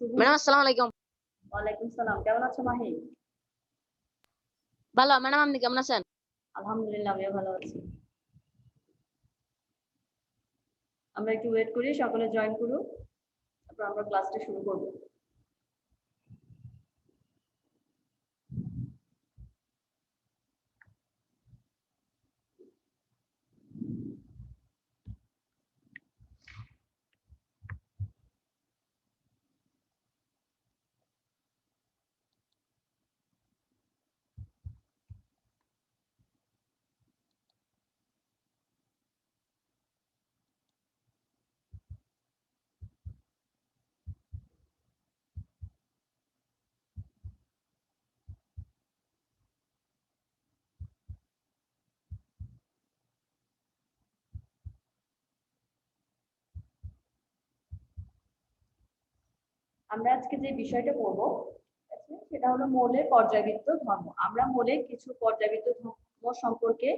Madam আসসালামু আলাইকুম। ওয়ালাইকুম সালাম। কেমন আছো মাহি? ভালো। ম্যাডাম আপনি কেমন আছেন? আলহামদুলিল্লাহ আমিও ভালো আছি। আমরা একটু ওয়েট করি, সকলে জয়েন করুক। তারপর আমরা ক্লাসটা শুরু করব। আমরা আজকে যে বিষয়টা পড়ব সেটা হলো মৌলের পর্যায়বৃত্ত ধর্ম। আমরা মৌলের কিছু পর্যায়বৃত্ত ধর্ম সম্পর্কে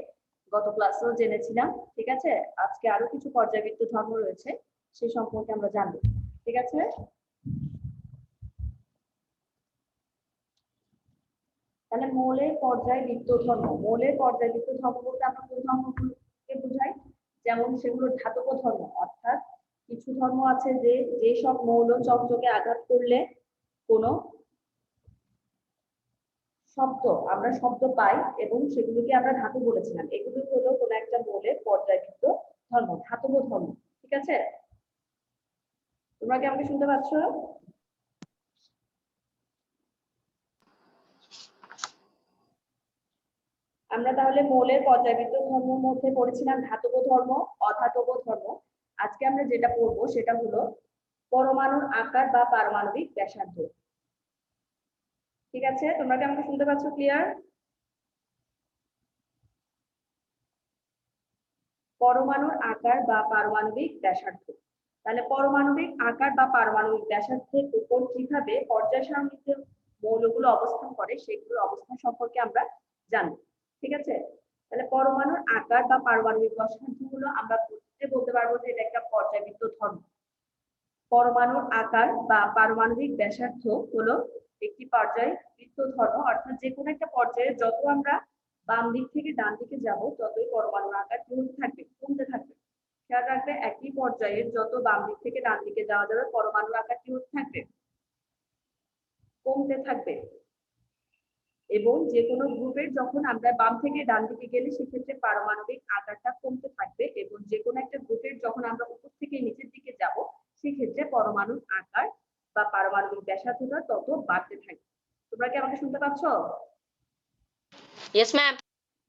গত ক্লাসেও জেনেছিলাম, ঠিক আছে? আজকে আরো কিছু পর্যায়বৃত্ত ধর্ম রয়েছে, সেই সম্পর্কে আমরা জানবো, ঠিক আছে? তাহলে মৌলের পর্যায়বৃত্ত ধর্ম, মৌলের পর্যায়বৃত্ত ধর্ম বলতে আমরা কোন ধর্মগুলোকে বোঝাই? যেমন সেগুলো ধাতব ধর্ম, অর্থাৎ কিছু ধর্ম আছে যে সব মৌল চকচকে আঘাত করলে কোনো শব্দ আমরা শব্দ পাই এবং সেগুলোকে আমরা ধাতু বলেছিলাম। এগুলো হলো কোনো একটা মৌলের পর্যায়বৃত্ত ধর্ম, ধাতব ধর্ম, ঠিক আছে? তোমরা কি আমাকে শুনতে পাচ্ছ? আমরা তাহলে মৌলের পর্যায়বৃত্ত ধর্মের মধ্যে পড়েছিলাম ধাতব ধর্ম, অধাতব ধর্ম। আজকে আমরা যেটা পড়বো সেটা হলো পরমাণুর আকার বা পারমাণবিক ব্যাসার্ধ। ঠিক আছে, তোমরা কি আমাকে শুনতে পাচ্ছ? ক্লিয়ার? পরমাণুর আকার বা পারমাণবিক ব্যাসার্ধ। তাহলে পারমাণবিক আকার বা পারমাণবিক ব্যাসার্ধের উপর কিভাবে পর্যায় সারণীতে মৌলগুলো অবস্থান করে সেগুলোর অবস্থান সম্পর্কে আমরা জানবো, ঠিক আছে? তাহলে পরমাণুর আকার বা পারমাণবিক ব্যাসার্ধ হলো, আমরা বলতে পারবো যে এটা একটা পর্যায়বৃত্ত ধর্ম। পরমাণুর আকার বা পারমাণবিক ব্যাসার্ধ হলো একটি পর্যায়বৃত্ত ধর্ম, অর্থাৎ যে কোনো একটা পর্যায়ে যত আমরা বাম দিক থেকে ডান দিকে যাব ততই পরমাণুর আকার কি হতে থাকবে? কমতে থাকবে। খেয়াল রাখবে, একই পর্যায়ে যত বাম দিক থেকে ডান দিকে যাওয়া যাবে পরমাণুর আকার কি হতে থাকবে? কমতে থাকবে। এবং যে কোনো গ্রুপের যখন আমরা বাম থেকে ডান দিকে গেলে সেক্ষেত্রে পারমাণবিক আকারটা কমতে থাকবে, এবং যে কোনো একটা গ্রুপের যখন আমরা উপর থেকে নিচের দিকে যাব সেক্ষেত্রে পরমাণুর আকার বা পারমাণবিক ব্যাসার্ধটা তত বাড়তে থাকবে। তোমরা কি আমাকে শুনতে পাচ্ছ? Yes ma'am.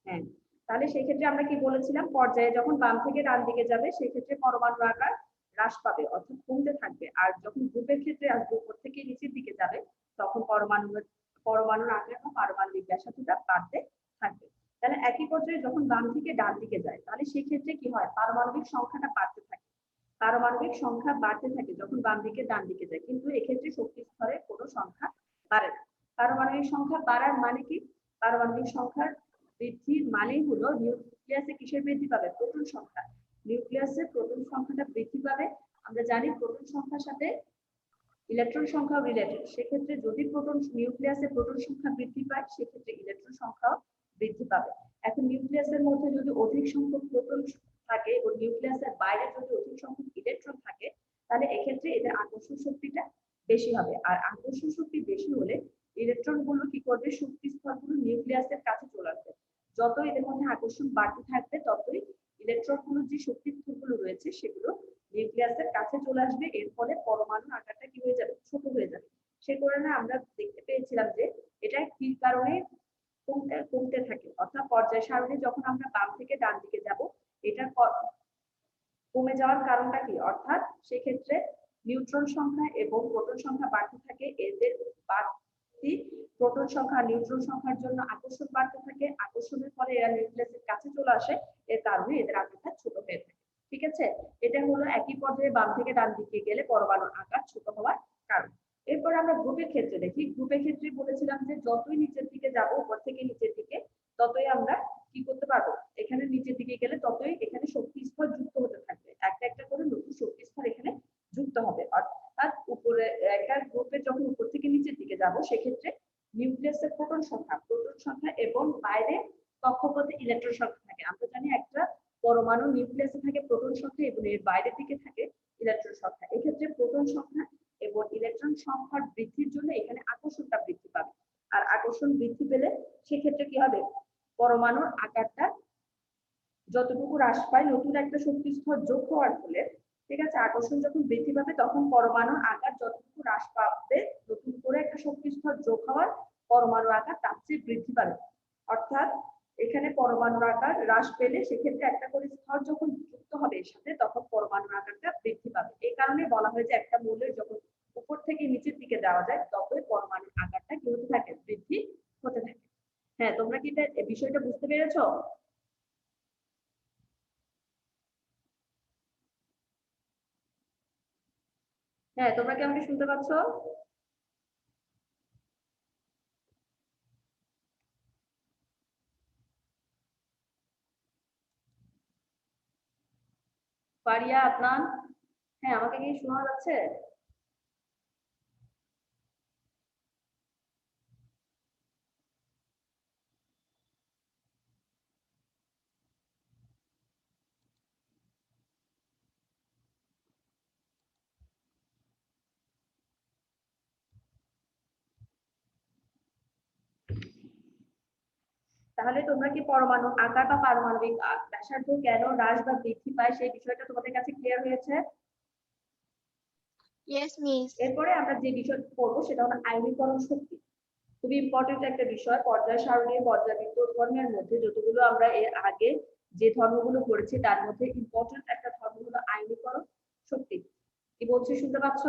হ্যাঁ, তাহলে সেই ক্ষেত্রে আমরা কি বলেছিলাম, পর্যায়ে যখন বাম থেকে ডান দিকে যাবে সেক্ষেত্রে পরমাণুর আকার হ্রাস পাবে, অর্থাৎ কমতে থাকবে। আর যখন গ্রুপের ক্ষেত্রে আসবে উপর থেকে নিচের দিকে যাবে তখন পরমাণুর আকার বা পারমাণবিক ব্যাসার্ধটা বাড়তে থাকবে। তাহলে একই পর্যায়ে যখন বাম থেকে ডান দিকে যায় তাহলে সেক্ষেত্রে কি হয়? পারমাণবিক সংখ্যাটা বাড়তে থাকে। পারমাণবিক সংখ্যা বাড়তে থাকে যখন বাম দিকে ডান দিকে যায়, কিন্তু এক্ষেত্রে শক্তি স্তরে কোনো সংখ্যা বাড়ে না। পারমাণবিক সংখ্যা বাড়ার মানে কি? পারমাণবিক সংখ্যার বৃদ্ধির মানেই হলো নিউক্লিয়াসে কিসের বৃদ্ধি পাবে? প্রোটন সংখ্যা। নিউক্লিয়াসে প্রোটন সংখ্যাটা বৃদ্ধি পাবে। আমরা জানি প্রোটন সংখ্যার সাথে ইলেকট্রন সংখ্যা রিলেটেড। সেক্ষেত্রে যদি নিউক্লিয়াসে প্রোটন সংখ্যা বৃদ্ধি পায় সেক্ষেত্রে ইলেকট্রন সংখ্যাও বৃদ্ধি পাবে। এখন নিউক্লিয়াসের মধ্যে যদি অধিক সংখ্যক প্রোটন থাকে এবং নিউক্লিয়াসের বাইরে যদি অধিক সংখ্যক ইলেকট্রন থাকে তাহলে এক্ষেত্রে এদের আকর্ষণ শক্তিটা বেশি হবে। আর আকর্ষণ শক্তি বেশি হলে ইলেকট্রন গুলো কি করবে? শক্তি স্তরগুলো নিউক্লিয়াসের কাছে চলে আসবে। যত এদের মধ্যে আকর্ষণ বাড়তে থাকবে ততই ইলেকট্রন গুলো যে শক্তি স্তরগুলো রয়েছে সেগুলো নিউক্লিয়াসের কাছে চলে আসবে। এর ফলে পরমাণুর আকারটা কি হয়ে যাবে? ছোট হয়ে যাবে। সে কারণে আমরা দেখতে পেয়েছিলাম যে এটা কি কারণে কমতে থাকে, অর্থাৎ পর্যায় সারণী যখন আমরা বাম থেকে ডান দিকে যাব এটা কমে যাওয়ার কারণটা কি? অর্থাৎ সেক্ষেত্রে নিউট্রন সংখ্যা এবং প্রোটন সংখ্যা বাড়তে থাকে। এদের বাড়তি প্রোটন সংখ্যা নিউট্রন সংখ্যার জন্য আকর্ষণ বাড়তে থাকে। আকর্ষণের ফলে এরা নিউক্লিয়াসের কাছে চলে আসে, এর কারণে এদের আকারটা ছোট হয়ে থাকে। ঠিক আছে, এটা হলো একই পর্যায়ে বাম থেকে ডান দিকে গেলে পরমাণুর আকার ছোট হওয়ার কারণ। এরপর আমরা গ্রুপের ক্ষেত্রে দেখি। গ্রুপের ক্ষেত্রে বলেছিলাম যে যতই নিচের দিকে যাব উপর থেকে নিচের দিকে ততই আমরা কি করতে পারবো? এখানে নিচের দিকে গেলে ততই এখানে শক্তি স্তর যুক্ত হতে থাকবে। একটা একটা করে নতুন শক্তি স্তর এখানে যুক্ত হবে। অর্থাৎ উপরে একটা গ্রুপে প্রোটন সংখ্যা এবং বাইরে কক্ষপথে ইলেকট্রন সংখ্যা থাকে। আমরা জানি একটা পরমাণু নিউক্লিয়াসে থাকে প্রোটন সংখ্যা এবং এর বাইরের দিকে থাকে ইলেকট্রন সংখ্যা। এক্ষেত্রে প্রোটন সংখ্যা এবং ইলেকট্রন সংখ্যার বৃদ্ধির জন্য এখানে আকর্ষণটা বৃদ্ধি পাবে। আর আকর্ষণ বৃদ্ধি পেলে সেক্ষেত্রে কি হবে, পরমাণুর আকারটা যতটুকু হ্রাস পায় নতুন একটা শক্তি স্তর যোগ হওয়ার ফলে, ঠিক আছে, আকর্ষণ যখন বৃদ্ধি পাবে তখন পরমাণুর আকার যতটুকু হ্রাস পাবে নতুন করে একটা শক্তি স্তর যোগ হওয়ার পরমাণুর আকার তার চেয়ে বৃদ্ধি পাবে। অর্থাৎ এখানে পরমাণুর আকার হ্রাস পেলে সেক্ষেত্রে একটা করে স্তর যখন যুক্ত হবে এর সাথে তখন পরমাণুর আকারটা বৃদ্ধি পাবে। এই কারণে বলা হয় যে একটা মৌলের যখন উপর থেকে নিচের দিকে যাওয়া যায় ততই পরমাণুর আকারটা কি হতে থাকে, বৃদ্ধি হতে থাকে। হ্যাঁ, তোমরা কি বিষয়টা বুঝতে পেরেছো? হ্যাঁ, তোমরা কি আমাকে শুনতে পাচ্ছ? ফারিয়া, আদনান, হ্যাঁ আমাকে কি শোনা যাচ্ছে? তাহলে তোমরা কি পরমাণু আকার বা পারমাণবিক ব্যাসার্ধ কেন হ্রাস বা বৃদ্ধি পায় সেই বিষয়টা তোমাদের কাছে ক্লিয়ার হয়েছে? Yes, miss. এরপরে আমরা যে বিষয় পড়বো সেটা হলো আয়নীকরণ শক্তি। খুবই ইম্পর্টেন্ট একটা বিষয়। পর্যায় সারণী পর্যাবৃত্ত ধর্মের মধ্যে যতগুলো আমরা এর আগে যে ধর্মগুলো পড়েছি তার মধ্যে ইম্পর্টেন্ট একটা ধর্ম হলো আয়নীকরণ শক্তি। কি বলছি শুনতে পাচ্ছ?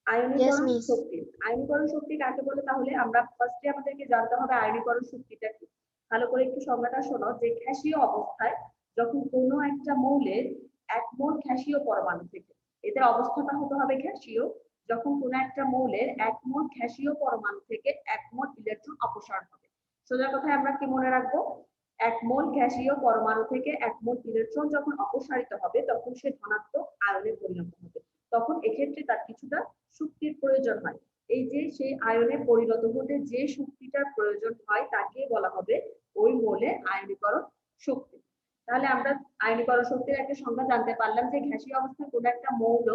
আয়নীকরণ miss. শক্তি। আয়নীকরণ শক্তি কাকে বলে তাহলে আমরা ফার্স্টে আমাদেরকে জানতে হবে আয়নীকরণ শক্তিটা কি। ভালো করে একটু সংজ্ঞাটা শোনো যে গ্যাসীয় অবস্থায় যখন কোনো একটা মৌলের 1 মোল গ্যাসীয় পরমাণু থেকে, এদের অবস্থাটা হতে হবে গ্যাসীয়, যখন কোনো একটা মৌলের 1 মোল গ্যাসীয় পরমাণু থেকে 1 মোল ইলেকট্রন অপসারণ হবে। সোজা কথায় আমরা কি মনে রাখবো, 1 মোল গ্যাসীয় পরমাণু থেকে 1 মোল ইলেকট্রন যখন অপসারিত হবে তখন সে ধনাত্মক আয়নে পরিণত হবে। তখন এক্ষেত্রে তার কিছুটা শক্তির প্রয়োজন হয়। এই যে সেই আয়নে পরিণত হতে যে শক্তিটার প্রয়োজন হয় তাকে বলা হবে ওই মৌলের আয়নীকরণ শক্তি। তাহলে আমরা আয়নীকরণ শক্তির একটা সংজ্ঞা জানতে পারলাম যে গ্যাসীয় অবস্থায় কোনো একটা মৌল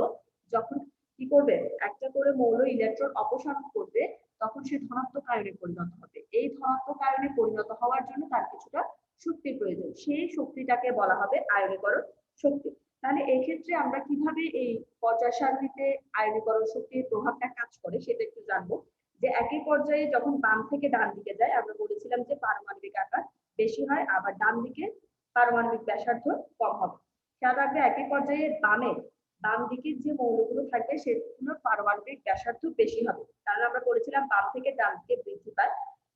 যখন কি করবে, একটা করে মৌল ইলেকট্রন অপসারণ করবে তখন সে ধনাত্মক আয়নে পরিণত হবে। এই ধনাত্মক আয়নে পরিণত হওয়ার জন্য তার কিছুটা শক্তির প্রয়োজন, সেই শক্তিটাকে বলা হবে আয়নীকরণ শক্তি। তাহলে এই ক্ষেত্রে আমরা কিভাবে এই পর্যায় সারণীতে আয়নীকরণ শক্তির প্রভাবটা কাজ করে সেটা একটু জানবো। যে একই পর্যায়ে যখন বাম থেকে ডান দিকে যায় আমরা বলেছিলাম যে পারমাণবিক আকার বেশি হয়, আবার ডান দিকে পারমাণবিক ব্যাসার্ধ কম হবে। খেয়াল রাখবে একই পর্যায়ে বাম দিকে যে মৌলগুলো থাকবে সেগুলোর পারমাণবিক ব্যাসার্ধ বেশি হবে। তাহলে আমরা বলেছিলাম বাম থেকে ডান দিকে বৃদ্ধি পায়,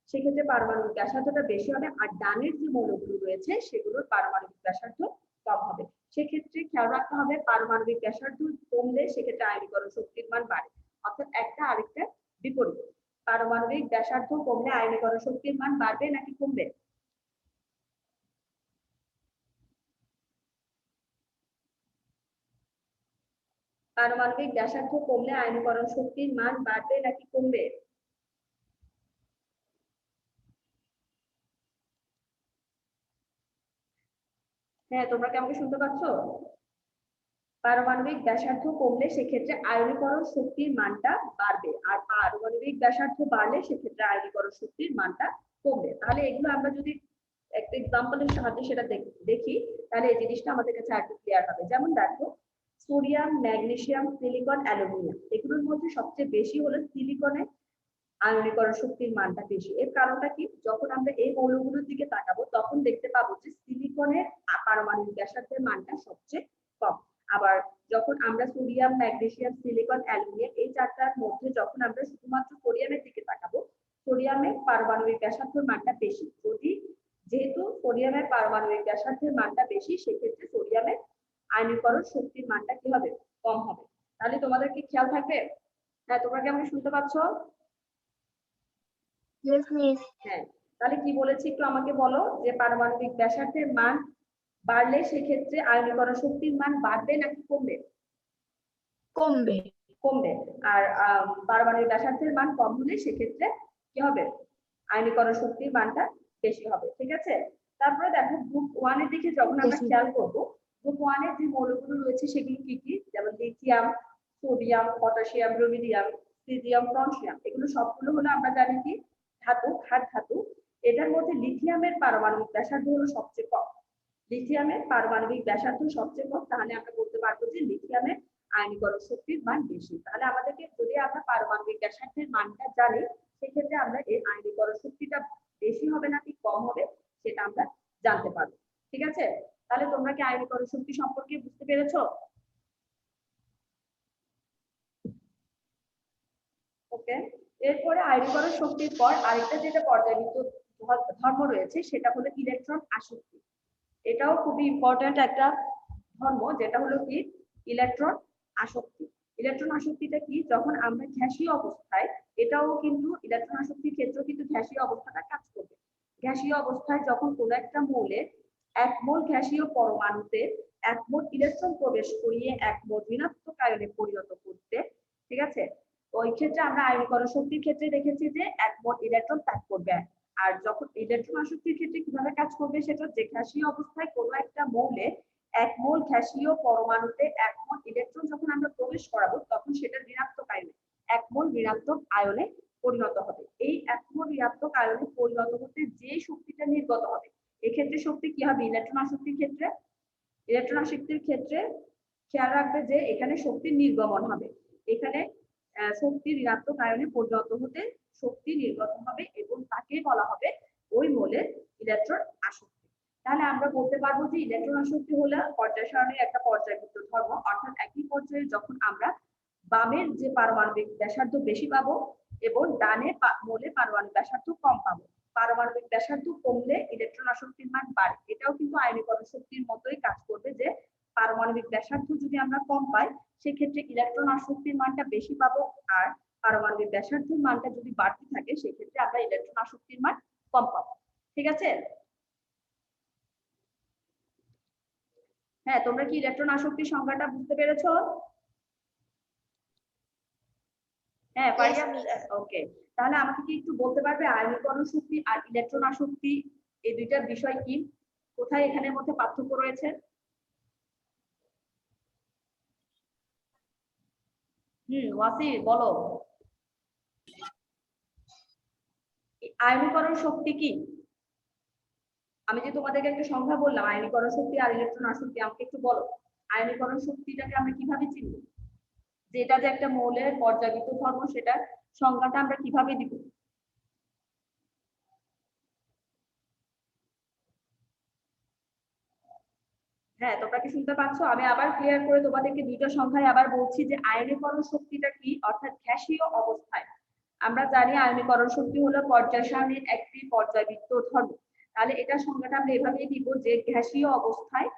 সেক্ষেত্রে পারমাণবিক ব্যাসার্ধটা বেশি হবে, আর ডানের যে মৌলগুলো রয়েছে সেগুলোর পারমাণবিক ব্যাসার্ধ কম হবে। সেক্ষেত্রে খেয়াল রাখতে হবে পারমাণবিক ব্যাসার্ধ কমলে সেক্ষেত্রে আয়নীকরণ শক্তির মান বাড়ে। অর্থাৎ একটা আরেকটা বিপরীত। পারমাণবিক ব্যাসার্ধ কমলে আয়নীকরণ শক্তির মান বাড়বে নাকি কমবে? পারমাণবিক ব্যাসার্ধ কমলে আয়নীকরণ শক্তির মান বাড়বে নাকি কমবে? হ্যাঁ, তোমরা কি আমাকে শুনতে পাচ্ছ? পারমাণবিক ব্যাসার্ধ কমলে সেক্ষেত্রে আয়নীকরণ শক্তির মানটা বাড়বে, আর পারমাণবিক ব্যাসার্ধ বাড়লে সেক্ষেত্রে আয়নীকরণ শক্তির মানটা কমবে। তাহলে এগুলো আমরা যদি একটা এক্সাম্পলের সাহায্যে সেটা দেখি তাহলে এই জিনিসটা আমাদের কাছে আরেকটু ক্লিয়ার হবে। যেমন দেখো, সোডিয়াম, ম্যাগনেসিয়াম, সিলিকন, অ্যালুমিনিয়াম এগুলোর মধ্যে সবচেয়ে বেশি হলো সিলিকনের আয়নীকরণ শক্তির মানটা বেশি। এর কারণটা কি, যখন আমরা এই মৌলগুলোর দিকে তাকাবো তখন দেখতে পাবো যে সিলিকনের পারমাণবিক ব্যাসার্ধের মানটা সবচেয়ে কম। আবার যখন আমরা সোডিয়াম, ম্যাগনেসিয়াম, সিলিকন, অ্যালুমিনিয়াম এই চারটার মধ্যে যখন আমরা শুধুমাত্র সোডিয়ামের দিকে তাকাবো, সোডিয়ামের পারমাণবিক ব্যাসার্ধের মানটা বেশি। যেহেতু সোডিয়ামের পারমাণবিক ব্যাসার্ধের মানটা বেশি সেক্ষেত্রে সোডিয়ামের আয়নীকরণ শক্তির মানটা কি হবে, কম হবে। তাহলে তোমাদের কি খেয়াল থাকবে? হ্যাঁ, তোমরা কি আমাকে শুনতে পাচ্ছ? Yes, miss. হ্যাঁ, তাহলে কি বলেছি একটু আমাকে বলো, যে পারমাণবিক ব্যাসার্ধের মান বাড়লে সেক্ষেত্রে আয়নীকরণ শক্তির মান বাড়বে নাকি কমবে? কমবে। কমবে। আর পারমাণবিক ব্যাসার্ধের মান কম হলে সেক্ষেত্রে কি হবে, আয়নীকরণ শক্তির মানটা বেশি হবে। ঠিক আছে, তারপরে দেখো গ্রুপ 1 এর দিকে যখন আমরা বেশি। খেয়াল করব, গ্রুপ 1 এর যে মৌলগুলো রয়েছে সেগুলো কি কি, যেমন lithium, sodium, potassium, rubidium, caesium, francium, এগুলো সবগুলো হলো আমরা জানি কি ধাতু, ক্ষার ধাতু। এটার মধ্যে লিথিয়ামের পারমাণবিক ব্যাসার্ধ হলো সবচেয়ে কম। লিথিয়ামের পারমাণবিক ব্যাসার্ধ সবচেয়ে কম, তাহলে আমরা বলতে পারবো যে লিথিয়ামের আয়নীকরণ শক্তির মান বেশি। তাহলে আমাদেরকে যদি আমরা পারমাণবিক ব্যাসার্ধের মানটা জানি, সেক্ষেত্রে আমরা এর আয়নীকরণ শক্তিটা বেশি হবে নাকি কম হবে সেটা আমরা জানতে পারবো। ঠিক আছে, তাহলে তোমরা কি আয়নীকরণ শক্তি সম্পর্কে বুঝতে পেরেছো? ওকে, এরপরে আয়নীকরণ শক্তির পর আরেকটা যেটা পর্যায়বৃত্ত ধর্ম রয়েছে সেটা হলো ইলেকট্রন আসক্তি। এটাও খুবই ইম্পর্ট্যান্ট একটা ধর্ম, যেটা হলো কি ইলেকট্রন আসক্তি। ইলেকট্রন আসক্তিটা কি, যখন আমরা গ্যাসীয় অবস্থায়, এটাও কিন্তু ইলেকট্রন আসক্তির ক্ষেত্রে কিন্তু গ্যাসীয় অবস্থাটা কাজ করবে। গ্যাসীয় অবস্থায় যখন কোনো একটা মৌলে 1 মোল গ্যাসীয় পরমাণুতে 1 মোল ইলেকট্রন প্রবেশ করিয়ে 1 মোল ঋণাত্মক আয়নে পরিণত করতে, ঠিক আছে, ওই ক্ষেত্রে আমরা আয়নীকরণ শক্তির ক্ষেত্রে দেখেছি যে 1 মোল ইলেকট্রন ত্যাগ করবে। আর যখন ইলেকট্রন আসক্তির ক্ষেত্রে কিভাবে কাজ করবে, সেটা যে গ্যাসীয় অবস্থায় কোনো একটা মৌলে 1 মোল গ্যাসীয় পরমাণুতে 1 মোল ইলেকট্রন যখন আমরা প্রবেশ করাবো, তখন সেটা ঋণাত্মক আয়নে 1 মোল ঋণাত্মক আয়নে পরিণত হবে। এই 1 মোল ঋণাত্মক আয়নে পরিণত হতে যে শক্তিটা নির্গত হবে, এক্ষেত্রে শক্তি কি হবে ইলেকট্রন আসক্তির ক্ষেত্রে? ইলেকট্রন আসক্তির ক্ষেত্রে খেয়াল রাখবে যে এখানে শক্তির নির্গমন হবে। এখানে শক্তি ঋণাত্মক আয়নে পরিণত হতে শক্তি নির্গত হবে এবং তাকে বলা হবে ওই মোলের ইলেকট্রন আসক্তি। তাহলে আমরা বলতে পারবো যে ইলেকট্রন আসক্তি হলো পর্যায় সারণীর একটা পর্যায়বৃত্ত ধর্ম, অর্থাৎ একই পর্যায়ে যখন আমরা বামের যে পারমাণবিক ব্যাসার্ধ বেশি পাবো এবং ডানে মোলে পারমাণবিক ব্যাসার্ধ কম পাবো। পারমাণবিক ব্যাসার্ধ কমলে ইলেকট্রন আসক্তির মান বাড়ে। এটাও কিন্তু আয়নীকরণ শক্তির মতোই কাজ করবে, যে পারমাণবিক ব্যাসার্ধ যদি আমরা কম পাই, সেক্ষেত্রে ইলেকট্রন আসক্তির মানটা বেশি পাবো, আর পারমাণবিক ব্যাসার্ধের মানটা যদি বাড়তে থাকে, সেক্ষেত্রে আমরা ইলেকট্রন আসক্তির মান কম পাবো। ঠিক আছে, হ্যাঁ, তোমরা কি ইলেকট্রন আসক্তির সংজ্ঞাটা বুঝতে পেরেছো? হ্যাঁ, পারিয়া, ওকে। তাহলে আমাকে কি একটু বলতে পারবে আয়নীকরণ শক্তি আর ইলেকট্রন আসক্তি এই দুইটার বিষয় কি, কোথায় এখানের মধ্যে পার্থক্য রয়েছে? ওয়াসি বলো, আয়নীকরণ শক্তি কি? আমি যে তোমাদেরকে একটা সংজ্ঞা বললাম আয়নীকরণ শক্তি আর ইলেকট্রন আসক্তি, আমাকে একটু বলো আয়নীকরণ শক্তিটাকে আমরা কিভাবে চিনব, যেটা যে একটা মৌলের পর্যায়বৃত্ত ধর্ম, সেটা সংজ্ঞাটা আমরা কিভাবে দিব? হ্যাঁ, তোমরা কি শুনতে পাচ্ছ? আমি আবার ক্লিয়ার করে তোমাদেরকে দুইটা সংখ্যায় আবার বলছি যে আয়নীকরণ শক্তিটা কি, অর্থাৎ গ্যাসীয় অবস্থায় আমরা জানি আয়নীকরণ শক্তি হলো পর্যায় সারণীর একটি পর্যায়বৃত্ত ধর্ম। তাহলে এটা সংজ্ঞাটা আমরা এভাবেই দিব যে গ্যাসীয় অবস্থায়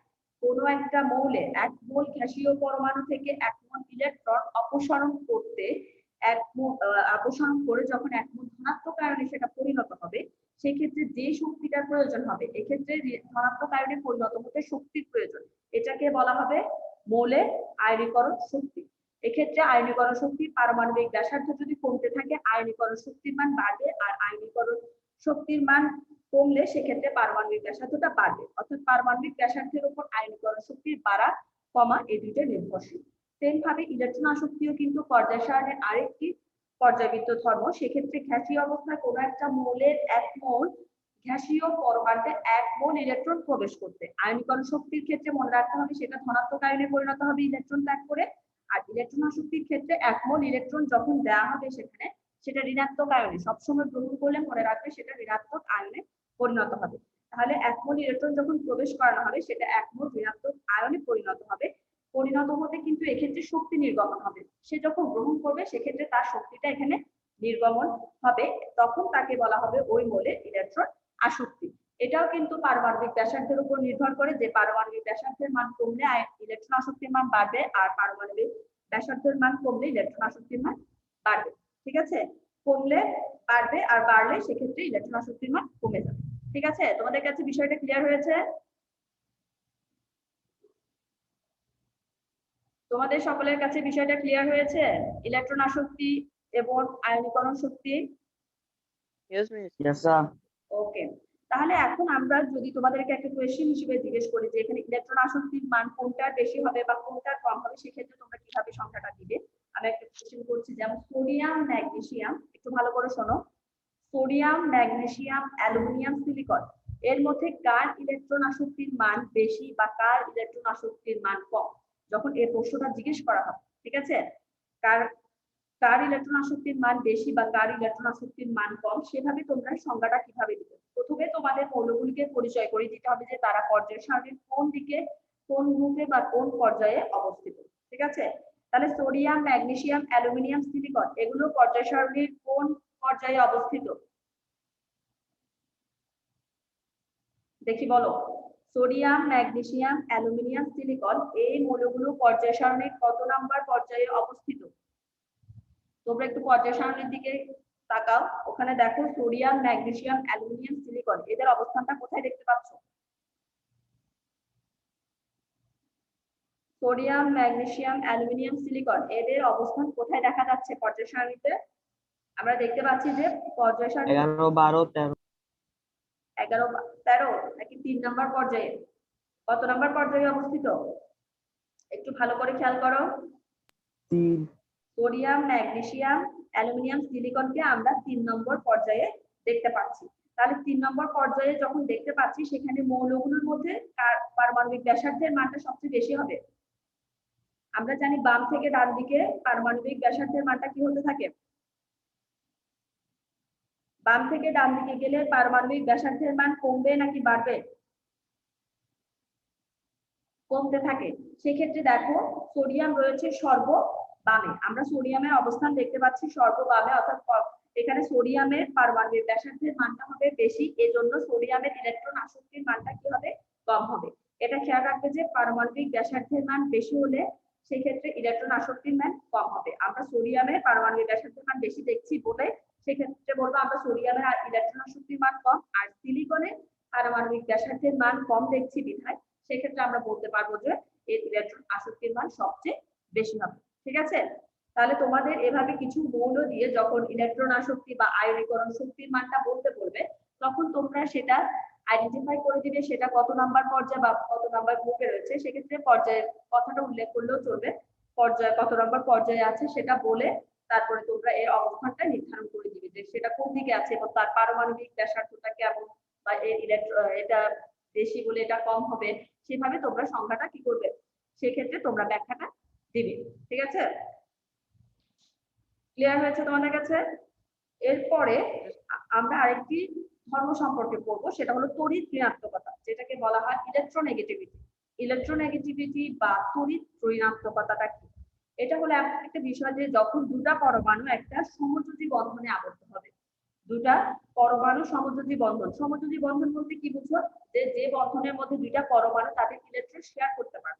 কোনো একটা মৌলে 1 মোল গ্যাসীয় পরমাণু থেকে 1 মোল ইলেকট্রন অপসারণ করতে অপসারণ করে যখন 1 মোল ধনাত্মক আয়নে সেটা পরিণত হবে, সেক্ষেত্রে যে শক্তিটার প্রয়োজন হবে, এক্ষেত্রে ধনাত্মক আয়নে পরিণত হতে শক্তির প্রয়োজন, এটাকে বলা হবে মৌলের আয়নীকরণ শক্তি। এক্ষেত্রে আয়নীকরণ শক্তি পারমাণবিক ব্যাসার্ধ যদি কমতে থাকে, আয়নীকরণ শক্তির মান বাড়বে, আর আয়নীকরণ শক্তির মান কমলে সেক্ষেত্রে পারমাণবিক ব্যাসার্ধটা বাড়বে। অর্থাৎ পারমাণবিক ব্যাসার্ধের উপর আয়নীকরণ শক্তির বাড়া কমা এই দুইটা নির্ভরশীল। সেম ভাবে ইলেকট্রন আসক্তিও কিন্তু পর্যায় সারণীর আরেকটি পর্যায়বৃত্ত ধর্ম। সেক্ষেত্রে গ্যাসীয় অবস্থায় কোনো একটা মৌলের 1 মোল গ্যাসীয় পরমাণুতে 1 মোল ইলেকট্রন প্রবেশ করতে আয়নীকরণ শক্তির ক্ষেত্রে মনে রাখতে হবে সেটা ধনাত্মক আয়নে পরিণত হবে ইলেকট্রন ত্যাগ করে। আর ইলেকট্রন আসক্তির ক্ষেত্রে 1 মোল ইলেকট্রন যখন দেওয়া হবে সেখানে, সেটা ঋণাত্মক আয়নে সবসময় গ্রহণ করলে মনে রাখবে সেটা ঋণাত্মক আয়নে পরিণত হবে। তাহলে 1 মোল ইলেকট্রন যখন প্রবেশ করানো হবে, সেটা 1 মোল ঋণাত্মক আয়নে পরিণত হবে। পরিণত হতে কিন্তু এক্ষেত্রে শক্তি নির্গমন হবে। সে যখন গ্রহণ করবে সেক্ষেত্রে তার শক্তিটা এখানে নির্গমন হবে, তখন তাকে বলা হবে ওই মোলের ইলেকট্রন আসক্তি। এটাও কিন্তু পারমাণবিক ব্যাসার্ধের উপর নির্ভর করে, যে পারমাণবিক ব্যাসার্ধের মান কমলে ইলেকট্রন আসক্তির মান বাড়বে, আর পারমাণবিক ব্যাসার্ধের মান কমলে ইলেকট্রন আসক্তির মান বাড়বে। ঠিক আছে, কমলে বাড়বে আর বাড়লে সেক্ষেত্রে ইলেকট্রন আসক্তির মান কমে যাবে। ঠিক আছে, তোমাদের কাছে বিষয়টা ক্লিয়ার হয়েছে? তোমাদের সকলের কাছে বিষয়টা ক্লিয়ার হয়েছে? ইলেকট্রন আসক্তি এবং আয়নীকরণ শক্তি। Yes, miss. Yes, sir. ওকে, তাহলে এখন আমরা যদি তোমাদেরকে একটা কোয়েশ্চেন হিসেবে জিজ্ঞেস করি যে এখানে ইলেকট্রন আসক্তির মান কোনটার বেশি হবে বা কোনটার কম হবে, সেক্ষেত্রে তোমরা কিভাবে সংখ্যাটা দিবে। আমি একটা কোয়েশ্চেন করছি, যেমন সোডিয়াম ম্যাগনেসিয়াম, একটু ভালো করে শোনো, সোডিয়াম ম্যাগনেসিয়াম অ্যালুমিনিয়াম সিলিকন এর মধ্যে কার ইলেকট্রন আসক্তির মান বেশি বা কার ইলেকট্রন আসক্তির মান কম, যখন এই প্রশ্নটা জিজ্ঞেস করা হবে, ঠিক আছে, কার কার ইলেকট্রন আসক্তির মান বেশি বা কার ইলেকট্রন আসক্তির মান কম, সেভাবে তোমরা সংজ্ঞাটা কিভাবে দিবে। প্রথমে তোমাদের মৌলগুলিকে পরিচয় করে দিতে হবে যে তারা পর্যায় সারণীর কোন দিকে, কোন গ্রুপে বা কোন পর্যায়ে অবস্থিত, ঠিক আছে। তাহলে সোডিয়াম ম্যাগনেসিয়াম অ্যালুমিনিয়াম সিলিকন এগুলো পর্যায় সারণীর কোন পর্যায়ে অবস্থিত, দেখি বলো। সোডিয়াম ম্যাগনেসিয়াম অ্যালুমিনিয়াম সিলিকন এই মৌলগুলো পর্যায় সারণীর কত নাম্বার পর্যায়ে অবস্থিত। তোমরা একটু পর্যায় সারণীর দিকে তাকাও, ওখানে দেখো সোডিয়াম ম্যাগনেসিয়াম অ্যালুমিনিয়াম সিলিকন এদের অবস্থানটা কোথায় দেখতে পাচ্ছ। সোডিয়াম ম্যাগনেসিয়াম অ্যালুমিনিয়াম সিলিকন এদের অবস্থান কোথায় দেখা যাচ্ছে পর্যায় সারণীতে। আমরা দেখতে পাচ্ছি যে পর্যায় সারণী 11, 12, 13, 11, 13 নাকি 3 নাম্বার পর্যায়ে, কত নাম্বার পর্যায়ে অবস্থিত একটু ভালো করে খেয়াল করো। 3, সোডিয়াম ম্যাগনেসিয়াম অ্যালুমিনিয়াম সিলিকনকে আমরা 3 নম্বর পর্যায়ে দেখতে পাচ্ছি। তাহলে 3 নম্বর পর্যায়ে যখন দেখতে পাচ্ছি, সেখানে মৌলগুলোর মধ্যে কার পারমাণবিক ব্যাসার্ধের মানটা সবচেয়ে বেশি হবে। আমরা জানি বাম থেকে ডান দিকে পারমাণবিক ব্যাসার্ধের মানটা কি হতে থাকে, বাম থেকে ডান দিকে গেলে পারমাণবিক ব্যাসার্ধের মান কমবে নাকি বাড়বে, কমতে থাকে। সেক্ষেত্রে দেখো সোডিয়াম রয়েছে সর্ববামে, আমরা সোডিয়ামের অবস্থান দেখতে পাচ্ছি সর্ববামে, অর্থাৎ এখানে সোডিয়ামের পারমাণবিক ব্যাসার্ধের মানটা হবে বেশি, এজন্য সোডিয়ামের ইলেকট্রন আসক্তির মানটা কি হবে, কম হবে। এটা খেয়াল রাখবে যে পারমাণবিক ব্যাসার্ধের মান বেশি হলে সেক্ষেত্রে ইলেকট্রন আসক্তির মান কম হবে। আমরা সোডিয়ামের পারমাণবিক ব্যাসার্ধের মান বেশি দেখছি বলে সেক্ষেত্রে বলবো আমরা সোডিয়ামের ইলেকট্রন আসক্তির মান কম, আর সিলিকনের পারমাণবিক ব্যাসার্ধের মান কম দেখছি বিধায় সেক্ষেত্রে আমরা বলতে পারবো যে এর ইলেকট্রন আসক্তির মান সবচেয়ে বেশি হবে, ঠিক আছে। তাহলে তোমাদের এভাবে কিছু মৌল দিয়ে যখন ইলেকট্রন আসক্তি বা আয়নীকরণ শক্তির মানটা বলতে বলবে, তখন তোমরা সেটা আইডেন্টিফাই করে দিবে সেটা কত নাম্বার পর্যায়ে বা কত নাম্বার গ্রুপে রয়েছে। সেক্ষেত্রে পর্যায়ের কথাটা উল্লেখ করলেও চলবে, পর্যায়ে কত নাম্বার পর্যায়ে আছে সেটা বলে তারপরে তোমরা এর অবস্থানটা নির্ধারণ করে দিবে যে সেটা কোন দিকে আছে এবং তার পারমাণবিক ব্যাসার্ধটা কেমন বা এর এটা বেশি বলে এটা কম হবে, সেভাবে তোমরা সংখ্যাটা কি করবে, সেক্ষেত্রে তোমরা ব্যাখ্যাটা দিবে, ঠিক আছে। ক্লিয়ার হয়েছে তোমাদের কাছে। এরপরে আমরা আরেকটি ধর্ম সম্পর্কে পড়বো, সেটা হলো তড়িৎ ঋণাত্মকতা, যেটাকে বলা হয় ইলেকট্রোনেগেটিভিটি। ইলেকট্রোনেগেটিভিটি বা তড়িৎ ঋণাত্মকতাটা কি, এটা হলো একটা বিষয় যে যখন দুটা পরমাণু একটা সমযোজী বন্ধনে আবদ্ধ হবে, দুটা পরমাণু সমযোজী বন্ধন, সমযোজী বন্ধন বলতে কি বুঝো, যে যে বন্ধনের মধ্যে দুইটা পরমাণু তাদের ইলেকট্রন শেয়ার করতে পারে,